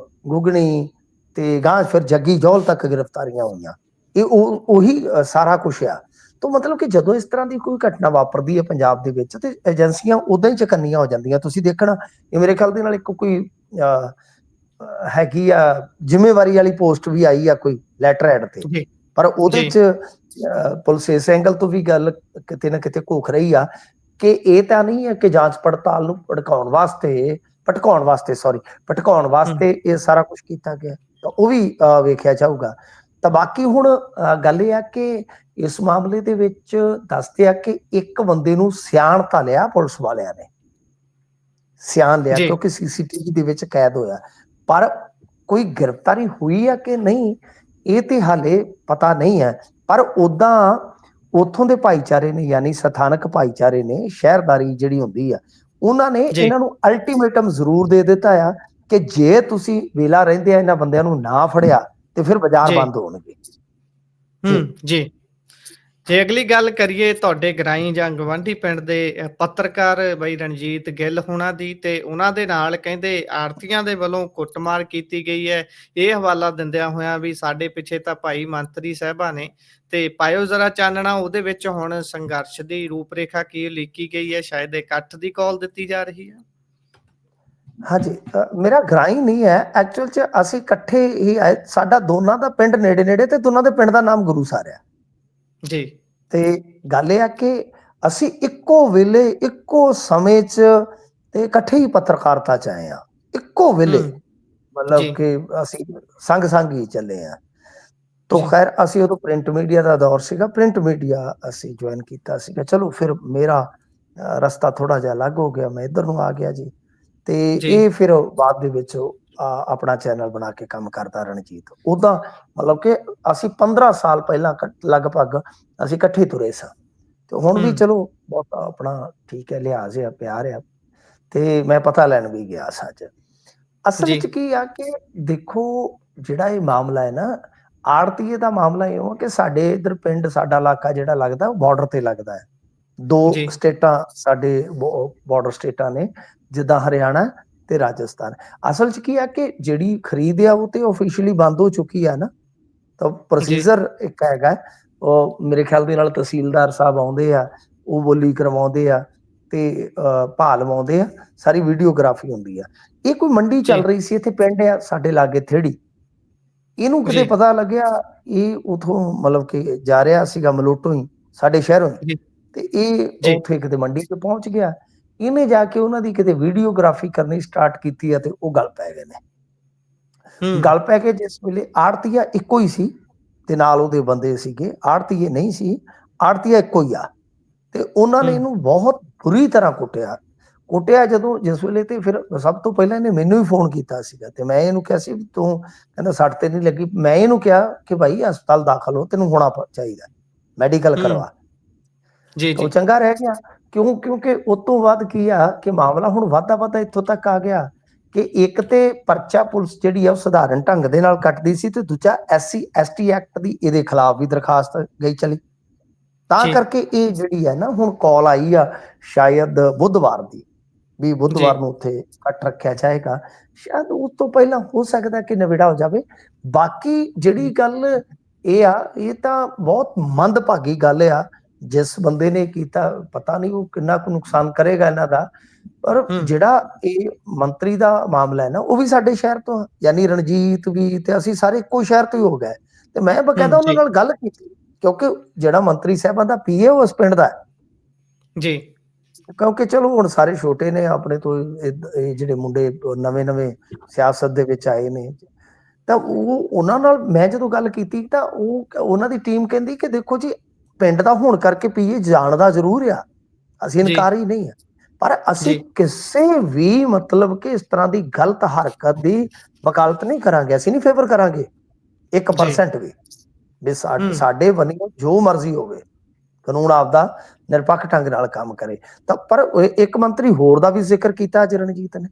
ਗੁਗਣੀ ਤੇ ਗਾਂ ਫਿਰ ਜੱਗੀ ਜੌਲ ਤੱਕ ਗ੍ਰਿਫਤਾਰੀਆਂ ਹੋਈਆਂ। ਇਹ ਉਹੀ ਸਾਰਾ ਕੁਛ ਆ। ਤਾਂ ਮਤਲਬ ਕਿ ਜਦੋਂ ਇਸ ਤਰ੍ਹਾਂ ਦੀ ਕੋਈ ਘਟਨਾ ਵਾਪਰਦੀ ਹੈ ਪੰਜਾਬ ਦੇ ਵਿੱਚ ਤੇ ਏਜੰਸੀਆਂ ਉਦਾਂ ਹੀ ਚਕੰਨੀਆਂ ਹੋ ਜਾਂਦੀਆਂ। ਤੁਸੀਂ ਦੇਖਣਾ, ਇਹ ਮੇਰੇ ਖਿਆਲ ਦੇ ਨਾਲ ਇੱਕ ਕੋਈ ਹੈਗੀ ਆ ਜ਼ਿੰਮੇਵਾਰੀ ਵਾਲੀ ਪੋਸਟ ਵੀ ਆਈ ਆ ਕੋਈ ਲੈਟਰ ਹੈਡ ਤੇ, ਜੀ ਪਰ ਉਹਦੇ ਜੀ ਚ ਪੁਲਿਸ ਇਸ ਐਂਗਲ ਤੋਂ ਵੀ ਗੱਲ ਕਿਤੇ ਨਾ ਕਿਤੇ ਘੋਖ ਰਹੀ ਆ ਕਿ ਇਹ ਤਾਂ ਨਹੀਂ ਹੈ ਕਿ ਜਾਂਚ ਪੜਤਾਲ ਨੂੰ ਭਟਕਾਉਣ ਵਾਸਤੇ ਇਹ ਸਾਰਾ ਕੁਝ ਕੀਤਾ ਗਿਆ। ਤਾਂ ਉਹ ਵੀ ਵੇਖਿਆ ਜਾਊਗਾ। ਤਾਂ ਬਾਕੀ ਹੁਣ ਗੱਲ ਇਹ ਆ ਕਿ ਇਸ ਮਾਮਲੇ ਦੇ ਵਿੱਚ ਦੱਸਦੇ ਆ ਕਿ ਇੱਕ ਬੰਦੇ ਨੂੰ ਸਿਆਣ ਤਾਂ ਲਿਆ ਪੁਲਿਸ ਵਾਲਿਆਂ ਨੇ, ਸਿਆਣ ਲਿਆ ਜੀ ਕਿਉਂਕਿ ਸੀਸੀਟੀਵੀ ਦੇ ਵਿੱਚ ਕੈਦ ਹੋਇਆ, ਪਰ ਕੋਈ ਗ੍ਰਿਫਤਾਰੀ ਹੋਈ ਆ ਕਿ ਨਹੀਂ ਇਹ ਤੇ ਹਾਲੇ ਪਤਾ ਨਹੀਂ ਹੈ। ਪਰ ਉਦਾਂ ਉੱਥੋਂ ਦੇ ਭਾਈਚਾਰੇ ਨੇ, ਯਾਨੀ ਸਥਾਨਕ ਭਾਈਚਾਰੇ ਨੇ, ਸ਼ਹਿਰਦਾਰੀ ਜਿਹੜੀ ਹੁੰਦੀ ਆ, ਉਹਨਾਂ ਨੇ ਜੀ ਇਹਨਾਂ ਨੂੰ ਅਲਟੀਮੇਟਮ ਜ਼ਰੂਰ ਦੇ ਦਿੱਤਾ ਆ ਕਿ ਜੇ ਤੁਸੀਂ ਵੇਲਾ ਰਹਿੰਦੇ ਆ ਇਹਨਾਂ ਬੰਦਿਆਂ ਨੂੰ ਨਾ ਫੜਿਆ ਤੇ ਫਿਰ ਬਾਜ਼ਾਰ ਜੀ ਬੰਦ ਹੋਣਗੇ। ਜੀ ਜੀ ਜੇ ਅਗਲੀ ਗੱਲ ਕਰੀਏ ਤੁਹਾਡੇ ਗਰਾਈ ਜਾਂ ਗਵਾਂਢੀ ਪਿੰਡ ਦੇ ਪੱਤਰਕਾਰ ਬਈ ਰਣਜੀਤ ਗਿੱਲ ਹੋਣਾ ਦੀ, ਤੇ ਉਹਨਾਂ ਦੇ ਨਾਲ ਕਹਿੰਦੇ ਆੜਤੀਆਂ ਦੇ ਵੱਲੋਂ ਕੁੱਟਮਾਰ ਕੀਤੀ ਗਈ ਹੈ। ਇਹ ਹਵਾਲਾ ਦਿੰਦਿਆਂ ਹੋਇਆਂ ਵੀ ਸਾਡੇ ਪਿੱਛੇ ਤਾਂ ਭਾਈ ਮੰਤਰੀ ਸਾਹਿਬਾਂ ਨੇ, ਤੇ ਪਾਇਓ ਜ਼ਰਾ ਚਾਨਣਾ ਉਹਦੇ ਵਿੱਚ ਹੁਣ ਸੰਘਰਸ਼ ਦੀ ਰੂਪਰੇਖਾ ਕੀ ਲਿਖੀ ਗਈ ਹੈ? ਸ਼ਾਇਦ ਇਕੱਠ ਦੀ ਕਾਲ ਦਿੱਤੀ ਜਾ ਰਹੀ ਹੈ। ਹਾਂਜੀ, ਮੇਰਾ ਗਰਾਈ ਨਹੀਂ ਹੈ ਐਕਚੁਅਲ ਚ, ਅਸੀਂ ਇਕੱਠੇ ਹੀ ਆਏ। ਸਾਡਾ ਦੋਨਾਂ ਦਾ ਪਿੰਡ ਨੇੜੇ ਨੇੜੇ ਤੇ ਦੋਨਾਂ ਦੇ ਪਿੰਡ ਦਾ ਨਾਮ ਗੁਰੂਸਰ ਆ। ਜੀ ਤੇ ਗੱਲ ਇਹ ਆ ਕਿ ਅਸੀਂ ਇੱਕੋ ਵੇਲੇ ਇੱਕੋ ਸਮੇਂ ਚ ਤੇ ਇਕੱਠੇ ਹੀ ਪੱਤਰਕਾਰਤਾ ਚ ਆਏ ਆ, ਇੱਕੋ ਵੇਲੇ, ਮਤਲਬ ਜੀ ਕਿ ਅਸੀਂ ਸੰਗ ਹੀ ਚੱਲੇ ਆ। ਤੋ ਜੀ ਖੈਰ ਅਸੀਂ ਉਦੋਂ ਪ੍ਰਿੰਟ ਮੀਡੀਆ ਦਾ ਦੌਰ ਸੀਗਾ, ਪ੍ਰਿੰਟ ਮੀਡੀਆ ਅਸੀਂ ਜੁਆਇਨ ਕੀਤਾ ਸੀਗਾ। ਚਲੋ ਫਿਰ ਮੇਰਾ ਰਸਤਾ ਥੋੜਾ ਜਿਹਾ ਅਲੱਗ ਹੋ ਗਿਆ, ਮੈਂ ਇੱਧਰ ਨੂੰ ਆ ਗਿਆ ਜੀ। ਤੇ ਜੀ ਇਹ ਫਿਰ ਬਾਅਦ ਦੇ ਵਿੱਚ ਆਪਣਾ ਚੈਨਲ ਬਣਾ ਕੇ ਕੰਮ ਕਰਦਾ ਰਣਜੀਤ। ਉਦਾਂ ਮਤਲਬ ਕਿ ਅਸੀਂ 15 ਸਾਲ ਪਹਿਲਾਂ ਲਗਭਗ ਅਸੀਂ ਇਕੱਠੇ ਤੁਰੇ ਸਾਂ। ਤੇ ਹੁਣ ਵੀ ਚਲੋ ਬਹੁਤ ਆਪਣਾ ਠੀਕ ਹੈ, ਲਿਹਾਜ਼ ਆ, ਪਿਆਰ ਆ। ਤੇ ਮੈਂ ਪਤਾ ਲੈਣ ਵੀ ਗਿਆ ਸਾਂ ਅੱਜ। ਅਸਲ ਵਿੱਚ ਕੀ ਆ ਕਿ ਦੇਖੋ, ਜਿਹੜਾ ਇਹ ਮਾਮਲਾ ਹੈ ਨਾ, ਆੜਤੀਏ ਦਾ ਮਾਮਲਾ ਇਹ ਹੋ ਕਿ ਸਾਡੇ ਇੱਧਰ ਪਿੰਡ, ਸਾਡਾ ਇਲਾਕਾ ਜਿਹੜਾ ਲੱਗਦਾ ਉਹ ਬਾਰਡਰ ਤੇ ਲੱਗਦਾ ਹੈ। ਦੋ ਜੀ ਸਟੇਟਾਂ ਸਾਡੇ ਬਾਰਡਰ ਸਟੇਟਾਂ ਨੇ, ਜਿੱਦਾਂ ਹਰਿਆਣਾ ਤੇ ਰਾਜਸਥਾਨ। ਅਸਲ ਚ ਕੀ ਆ ਕਿ ਜਿਹੜੀ ਖਰੀਦ ਆ ਉਹ ਤੇ ਆਫੀਸ਼ੀਅਲੀ ਬੰਦ ਹੋ ਚੁੱਕੀ ਆ ਨਾ। ਤਾਂ ਜੀ ਪ੍ਰੋਸੀਜਰ ਇੱਕ ਹੈਗਾ, ਉਹ ਮੇਰੇ ਖਿਆਲ ਦੇ ਨਾਲ ਤਹਿਸੀਲਦਾਰ ਸਾਹਿਬ ਆਉਂਦੇ ਆ, ਉਹ ਬੋਲੀ ਕਰਵਾਉਂਦੇ ਆ ਤੇ ਭਾਅ ਲਵਾਉਂਦੇ ਆ, ਸਾਰੀ ਵੀਡੀਓਗ੍ਰਾਫੀ ਹੁੰਦੀ ਆ। ਇਹ ਕੋਈ ਮੰਡੀ ਚੱਲ ਰਹੀ ਸੀ, ਇੱਥੇ ਪਿੰਡ ਆ ਸਾਡੇ ਲਾਗੇ ਥੇੜੀ, ਇਹਨੂੰ ਕਿਤੇ ਜੀ ਪਤਾ ਲੱਗਿਆ, ਇਹ ਉਥੋਂ ਮਤਲਬ ਕਿ ਜਾ ਰਿਹਾ ਸੀਗਾ ਮਲੋਟੋਂ ਹੀ, ਸਾਡੇ ਸ਼ਹਿਰੋਂ ਹੀ, ਜੀ ਤੇ ਇਹ ਜੀ ਉੱਥੇ ਕਿਤੇ ਮੰਡੀ 'ਚ ਪਹੁੰਚ ਗਿਆ। ਇਹਨੇ ਜਾ ਕੇ ਉਹਨਾਂ ਦੀ ਕਿਤੇ ਵੀਡੀਓਗ੍ਰਾਫੀ ਕਰਨੀ ਸਟਾਰਟ ਕੀਤੀ ਆ ਤੇ ਉਹ ਗੱਲ ਪੈ ਗਏ ਨੇ। ਗੱਲ ਪੈ ਕੇ ਜਿਸ ਵੇਲੇ ਆੜਤੀਆ ਇੱਕੋ ਹੀ ਸੀ ਤੇ ਨਾਲ ਉਹਦੇ ਬੰਦੇ ਸੀਗੇ, ਆੜਤੀਏ ਨਹੀਂ ਸੀ, ਆੜਤੀਆ ਇੱਕੋ ਹੀ ਆ। ਤੇ ਉਹਨਾਂ ਨੇ ਇਹਨੂੰ ਬਹੁਤ ਬੁਰੀ ਤਰ੍ਹਾਂ ਕੁੱਟਿਆ ਜਦੋਂ ਜਿਸ ਵੇਲੇ। ਤੇ ਫਿਰ ਸਭ ਤੋਂ ਪਹਿਲਾਂ ਇਹਨੇ ਮੈਨੂੰ ਹੀ ਫੋਨ ਕੀਤਾ ਸੀਗਾ ਤੇ ਮੈਂ ਇਹਨੂੰ ਕਿਹਾ ਸੀ ਤੂੰ, ਕਹਿੰਦਾ ਸੱਟ ਤੇ ਨਹੀਂ ਲੱਗੀ। ਮੈਂ ਇਹਨੂੰ ਕਿਹਾ ਕਿ ਭਾਈ ਹਸਪਤਾਲ ਦਾਖਲ ਹੋ, ਤੈਨੂੰ ਹੋਣਾ ਚਾਹੀਦਾ, ਮੈਡੀਕਲ ਕਰਵਾ। ਜੀ ਤਾਂ ਉਹ ਜੀ ਚੰਗਾ ਰਹਿ ਗਿਆ। ਕਿਉਂਕਿ ਉਸ ਤੋਂ ਬਾਅਦ ਕੀ ਆ ਕਿ ਮਾਮਲਾ ਹੁਣ ਵੱਧਦਾ ਇੱਥੋਂ ਤੱਕ ਆ ਗਿਆ ਕਿ ਇੱਕ ਤੇ ਪਰਚਾ ਪੁਲਿਸ ਜਿਹੜੀ ਆ ਉਹ ਸਧਾਰਨ ਢੰਗ ਦੇ ਨਾਲ ਕੱਟਦੀ ਸੀ, ਤੇ ਦੂਜਾ SC/ST ਐਕਟ ਦੀ ਇਹਦੇ ਖਿਲਾਫ ਵੀ ਦਰਖਾਸਤ ਗਈ ਚਲੀ। ਤਾਂ ਕਰਕੇ ਇਹ ਜਿਹੜੀ ਹੈ ਨਾ, ਹੁਣ ਕਾਲ ਆਈ ਆ ਸ਼ਾਇਦ ਬੁੱਧਵਾਰ ਦੀ, ਵੀ ਬੁੱਧਵਾਰ ਨੂੰ ਉੱਥੇ ਕੱਟ ਰੱਖਿਆ ਜਾਏਗਾ। ਸ਼ਾਇਦ ਉਸ ਤੋਂ ਪਹਿਲਾਂ ਹੋ ਸਕਦਾ ਕਿ ਨਵੇੜਾ ਹੋ ਜਾਵੇ। ਬਾਕੀ ਜਿਹੜੀ ਗੱਲ ਇਹ ਆ, ਇਹ ਤਾਂ ਬਹੁਤ ਮੰਦਭਾਗੀ ਗੱਲ ਆ। ਜਿਸ ਬੰਦੇ ਨੇ ਕੀਤਾ, ਪਤਾ ਨਹੀਂ ਉਹ ਕਿੰਨਾ ਕੁ ਨੁਕਸਾਨ ਕਰੇਗਾ ਇਹਨਾਂ ਦਾ। ਪਰ ਜਿਹੜਾ ਇਹ ਮੰਤਰੀ ਦਾ ਮਾਮਲਾ ਹੈ ਨਾ, ਉਹ ਵੀ ਸਾਡੇ ਸ਼ਹਿਰ ਤੋਂ, ਯਾਨੀ ਰਣਜੀਤ ਵੀ ਤੇ ਅਸੀਂ ਸਾਰੇ ਇੱਕੋ ਸ਼ਹਿਰ ਤੋਂ ਹੀ ਹੋ ਗਏ। ਤੇ ਮੈਂ ਬਕਾਇਦਾ ਉਹਨਾਂ ਨਾਲ ਗੱਲ ਕੀਤੀ, ਕਿਉਂਕਿ ਜਿਹੜਾ ਮੰਤਰੀ ਸਾਹਿਬਾਂ ਦਾ PA ਉਸ ਪਿੰਡ ਦਾ ਜੀ। ਕਿਉਂਕਿ ਚਲੋ ਹੁਣ ਸਾਰੇ ਛੋਟੇ ਨੇ ਆਪਣੇ ਤੋਂ, ਇਹ ਜਿਹੜੇ ਮੁੰਡੇ ਨਵੇਂ ਸਿਆਸਤ ਦੇ ਵਿੱਚ ਆਏ ਨੇ, ਤਾਂ ਉਹਨਾਂ ਨਾਲ ਮੈਂ ਜਦੋਂ ਗੱਲ ਕੀਤੀ ਤਾਂ ਉਹਨਾਂ ਦੀ ਟੀਮ ਕਹਿੰਦੀ ਕਿ ਦੇਖੋ ਜੀ, ਪਿੰਡ ਦਾ ਹੋਣ ਕਰਕੇ PA ਜਾਣਦਾ ਜ਼ਰੂਰ ਆ, ਅਸੀਂ ਇਨਕਾਰੀ ਨਹੀਂ ਆ, ਪਰ ਅਸੀਂ ਕਿਸੇ ਵੀ ਮਤਲਬ ਕਿ ਇਸ ਤਰ੍ਹਾਂ ਦੀ ਗਲਤ ਹਰਕਤ ਦੀ ਵਕਾਲਤ ਨਹੀਂ ਕਰਾਂਗੇ, ਅਸੀਂ ਨਹੀਂ ਫੇਵਰ ਕਰਾਂਗੇ 1% ਵੀ ਸਾਡੇ ਵੱਲੋਂ ਜੋ ਮਰਜ਼ੀ ਹੋਵੇ, ਕਾਨੂੰਨ ਆਪਦਾ ਨਿਰਪੱਖ ਢੰਗ ਨਾਲ ਕੰਮ ਕਰੇ। ਤਾਂ ਪਰ ਇੱਕ ਮੰਤਰੀ ਹੋਰ ਦਾ ਵੀ ਜ਼ਿਕਰ ਕੀਤਾ ਅੱਜ ਰਣਜੀਤ ਨੇ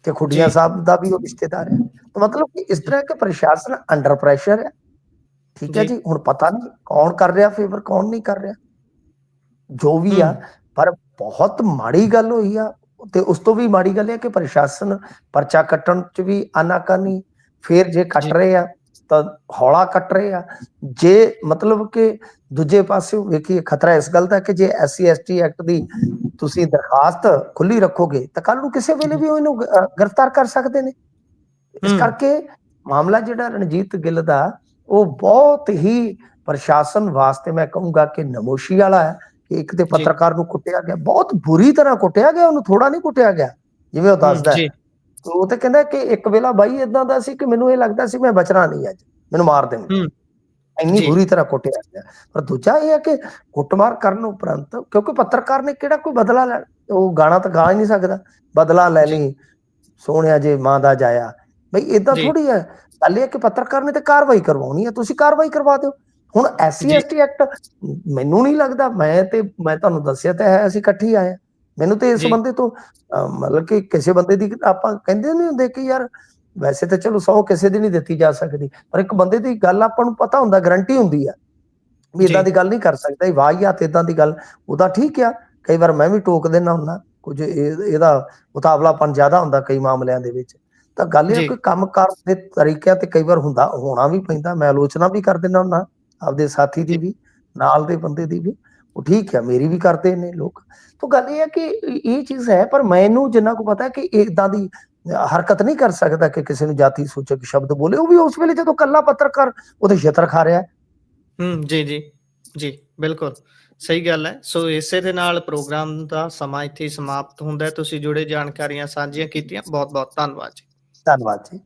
ਕਿ ਖੁੱਡੀਆਂ ਸਾਹਿਬ ਦਾ ਵੀ ਉਹ ਰਿਸ਼ਤੇਦਾਰ ਹੈ। ਤਾਂ ਮਤਲਬ ਕਿ ਇਸ ਤਰ੍ਹਾਂ ਕਿ ਪ੍ਰਸ਼ਾਸਨ ਅੰਡਰ ਪ੍ਰੈਸ਼ਰ ਹੈ। ਠੀਕ ਹੈ ਜੀ, ਹੁਣ ਪਤਾ ਨਹੀਂ ਕੌਣ ਕਰ ਰਿਹਾ ਫੇਵਰ, ਕੌਣ ਨਹੀਂ ਕਰ ਰਿਹਾ, ਜੋ ਵੀ ਆ। ਪਰ ਬਹੁਤ ਮਾੜੀ ਗੱਲ ਹੋਈ ਆ ਤੇ ਉਸ ਤੋਂ ਵੀ ਮਾੜੀ ਗੱਲ ਹੈ ਕਿ ਪ੍ਰਸ਼ਾਸਨ ਪਰਚਾ ਕੱਟਣ ਚ ਵੀ ਆਨਾਕਾਨੀ, ਫਿਰ ਜੇ ਕੱਟ ਜੀ ਰਹੇ ਆ ਤਾਂ ਹੌਲਾ ਕੱਟ ਰਹੇ ਆ। ਜੇ ਮਤਲਬ ਕਿ ਦੂਜੇ ਪਾਸੇ ਵੇਖੀਏ, ਖਤਰਾ ਇਸ ਗੱਲ ਦਾ ਕਿ ਜੇ SC ST ਐਕਟ ਦੀ ਤੁਸੀਂ ਦਰਖਾਸਤ ਖੁੱਲੀ ਰੱਖੋਗੇ ਤਾਂ ਕੱਲ ਨੂੰ ਕਿਸੇ ਵੇਲੇ ਵੀ ਉਹਨੂੰ ਗ੍ਰਿਫਤਾਰ ਕਰ ਸਕਦੇ ਨੇ। ਇਸ ਹੂੰ ਕਰਕੇ ਮਾਮਲਾ ਜਿਹੜਾ ਰਣਜੀਤ ਗਿੱਲ ਦਾ, ਉਹ ਬਹੁਤ ਹੀ ਪ੍ਰਸ਼ਾਸਨ ਵਾਸਤੇ ਮੈਂ ਕਹੂੰਗਾ ਕਿ ਨਮੋਸ਼ੀ ਵਾਲਾ ਹੈ ਕਿ ਇੱਕ ਤੇ ਜੀ ਪੱਤਰਕਾਰ ਨੂੰ ਕੁੱਟਿਆ ਗਿਆ, ਬਹੁਤ ਬੁਰੀ ਤਰ੍ਹਾਂ ਕੁੱਟਿਆ ਗਿਆ, ਉਹਨੂੰ ਥੋੜਾ ਨਹੀਂ ਕੁੱਟਿਆ ਗਿਆ ਜਿਵੇਂ ਉਹ ਦੱਸਦਾ ਹੈ। ਜੀ ਉਹ ਤੇ ਕਹਿੰਦਾ ਕਿ ਇੱਕ ਵੇਲਾ ਬਾਈ ਇਦਾਂ ਦਾ ਸੀ ਕਿ ਮੈਨੂੰ ਇਹ ਲੱਗਦਾ ਸੀ ਮੈਂ ਬਚਣਾ ਨਹੀਂ, ਅੱਜ ਮੈਨੂੰ ਮਾਰ ਦੇਣਗੇ, ਹੂੰ ਇੰਨੀ ਜੀ ਬੁਰੀ ਤਰ੍ਹਾਂ ਕੁੱਟਿਆ ਗਿਆ। ਪਰ ਦੂਜਾ ਇਹ ਹੈ ਕਿ ਕੁੱਟਮਾਰ ਕਰਨ ਉਪਰੰਤ, ਕਿਉਂਕਿ ਪੱਤਰਕਾਰ ਨੇ ਕਿਹੜਾ ਕੋਈ ਬਦਲਾ ਲੈ, ਉਹ ਗਾਣਾ ਤਾਂ ਗਾ ਹੀ ਨਹੀਂ ਸਕਦਾ, ਬਦਲਾ ਲੈ ਜੀ ਲਈ ਸੋਹਣਿਆ ਜੇ ਮਾਂ ਦਾ ਜਾਇਆ, ਬਈ ਇਦਾਂ ਜੀ ਥੋੜੀ ਹੈ। ਗੱਲ ਇਹ ਕਿ ਪੱਤਰਕਾਰ ਨੇ ਤੇ ਕਾਰਵਾਈ ਕਰਵਾਉਣੀ ਹੈ, ਤੁਸੀਂ ਕਾਰਵਾਈ ਕਰਵਾ ਦਿਓ। ਹੁਣ SC ਜੀ ST ਐਕਟ ਮੈਨੂੰ ਨਹੀਂ ਲੱਗਦਾ, ਮੈਂ ਤੁਹਾਨੂੰ ਦੱਸਿਆ ਤਾਂ ਹੈ, ਅਸੀਂ ਇਕੱਠੇ ਹੀ ਆਏ ਹਾਂ। ਮੈਨੂੰ ਤੇ ਇਸ ਜੀ ਬੰਦੇ ਤੋਂ ਮਤਲਬ ਕਿ ਕਿਸੇ ਬੰਦੇ ਦੀ, ਆਪਾਂ ਕਹਿੰਦੇ ਨਹੀਂ ਹੁੰਦੇ ਕਿ ਯਾਰ ਵੈਸੇ ਤਾਂ ਚਲੋ 100 ਕਿਸੇ ਦੀ ਨਹੀਂ ਦਿੱਤੀ ਜਾ ਸਕਦੀ, ਪਰ ਇੱਕ ਬੰਦੇ ਦੀ ਗੱਲ ਆਪਾਂ ਨੂੰ ਪਤਾ ਹੁੰਦਾ, ਗਰੰਟੀ ਹੁੰਦੀ ਆ ਵੀ ਇਦਾਂ ਜੀ ਦੀ ਗੱਲ ਨਹੀਂ ਕਰ ਸਕਦਾ, ਵਾਹੀਆਤ ਇਦਾਂ ਦੀ ਗੱਲ। ਉਹਦਾ ਠੀਕ ਆ, ਕਈ ਵਾਰ ਮੈਂ ਵੀ ਟੋਕ ਦਿੰਦਾ ਹੁੰਦਾ, ਕੁਝ ਇਹਦਾ ਉਤਾਵਲਾਪਨ ਜ਼ਿਆਦਾ ਹੁੰਦਾ ਕਈ ਮਾਮਲਿਆਂ ਦੇ ਵਿੱਚ। ਤਾਂ ਗੱਲ ਇਹ ਜੀ ਕੋਈ ਕੰਮਕਾਰ ਦੇ ਤਰੀਕਿਆਂ ਤੇ ਕਈ ਵਾਰ ਹੋਣਾ ਵੀ ਪੈਂਦਾ। ਮੈਂ ਆਲੋਚਨਾ ਵੀ ਕਰ ਦਿੰਦਾ ਹੁੰਦਾ ਆਪਦੇ ਸਾਥੀ ਦੀ ਜੀ ਵੀ, ਨਾਲ ਦੇ ਬੰਦੇ ਦੀ ਵੀ, ਉਹ ਠੀਕ ਹੈ, ਮੇਰੀ ਵੀ ਕਰਦੇ ਨੇ ਲੋਕ। ਤਾਂ ਗੱਲ ਇਹ ਹੈ ਕਿ ਇਹ ਚੀਜ਼ ਹੈ, ਪਰ ਮੈਨੂੰ ਜਿੰਨਾ ਕੁ ਪਤਾ ਕਿ ਇਦਾਂ ਦੀ ਹਰਕਤ ਨਹੀਂ ਕਰ ਸਕਦਾ ਕਿ ਕਿਸੇ ਨੂੰ ਜਾਤੀ ਸੂਚਕ ਸ਼ਬਦ ਬੋਲੇ, ਉਹ ਵੀ ਉਸ ਵੇਲੇ ਜਦੋਂ ਕੱਲਾ ਪੱਤਰਕਾਰ ਉਹਦੇ ਛਿੱਤਰ ਖਾ ਰਿਹਾ। ਜੀ ਜੀ ਜੀ ਬਿਲਕੁਲ ਸਹੀ ਗੱਲ ਹੈ। ਸੋ ਇਸੇ ਦੇ ਨਾਲ ਪ੍ਰੋਗਰਾਮ ਦਾ ਸਮਾਂ ਇੱਥੇ ਹੀ ਸਮਾਪਤ ਹੁੰਦਾ ਹੈ। ਤੁਸੀਂ ਜੁੜੇ ਜਾਣਕਾਰੀਆਂ ਸਾਂਝੀਆਂ ਕੀਤੀਆਂ, ਬਹੁਤ ਬਹੁਤ ਧੰਨਵਾਦ ਜੀ। ਧੰਨਵਾਦ ਜੀ।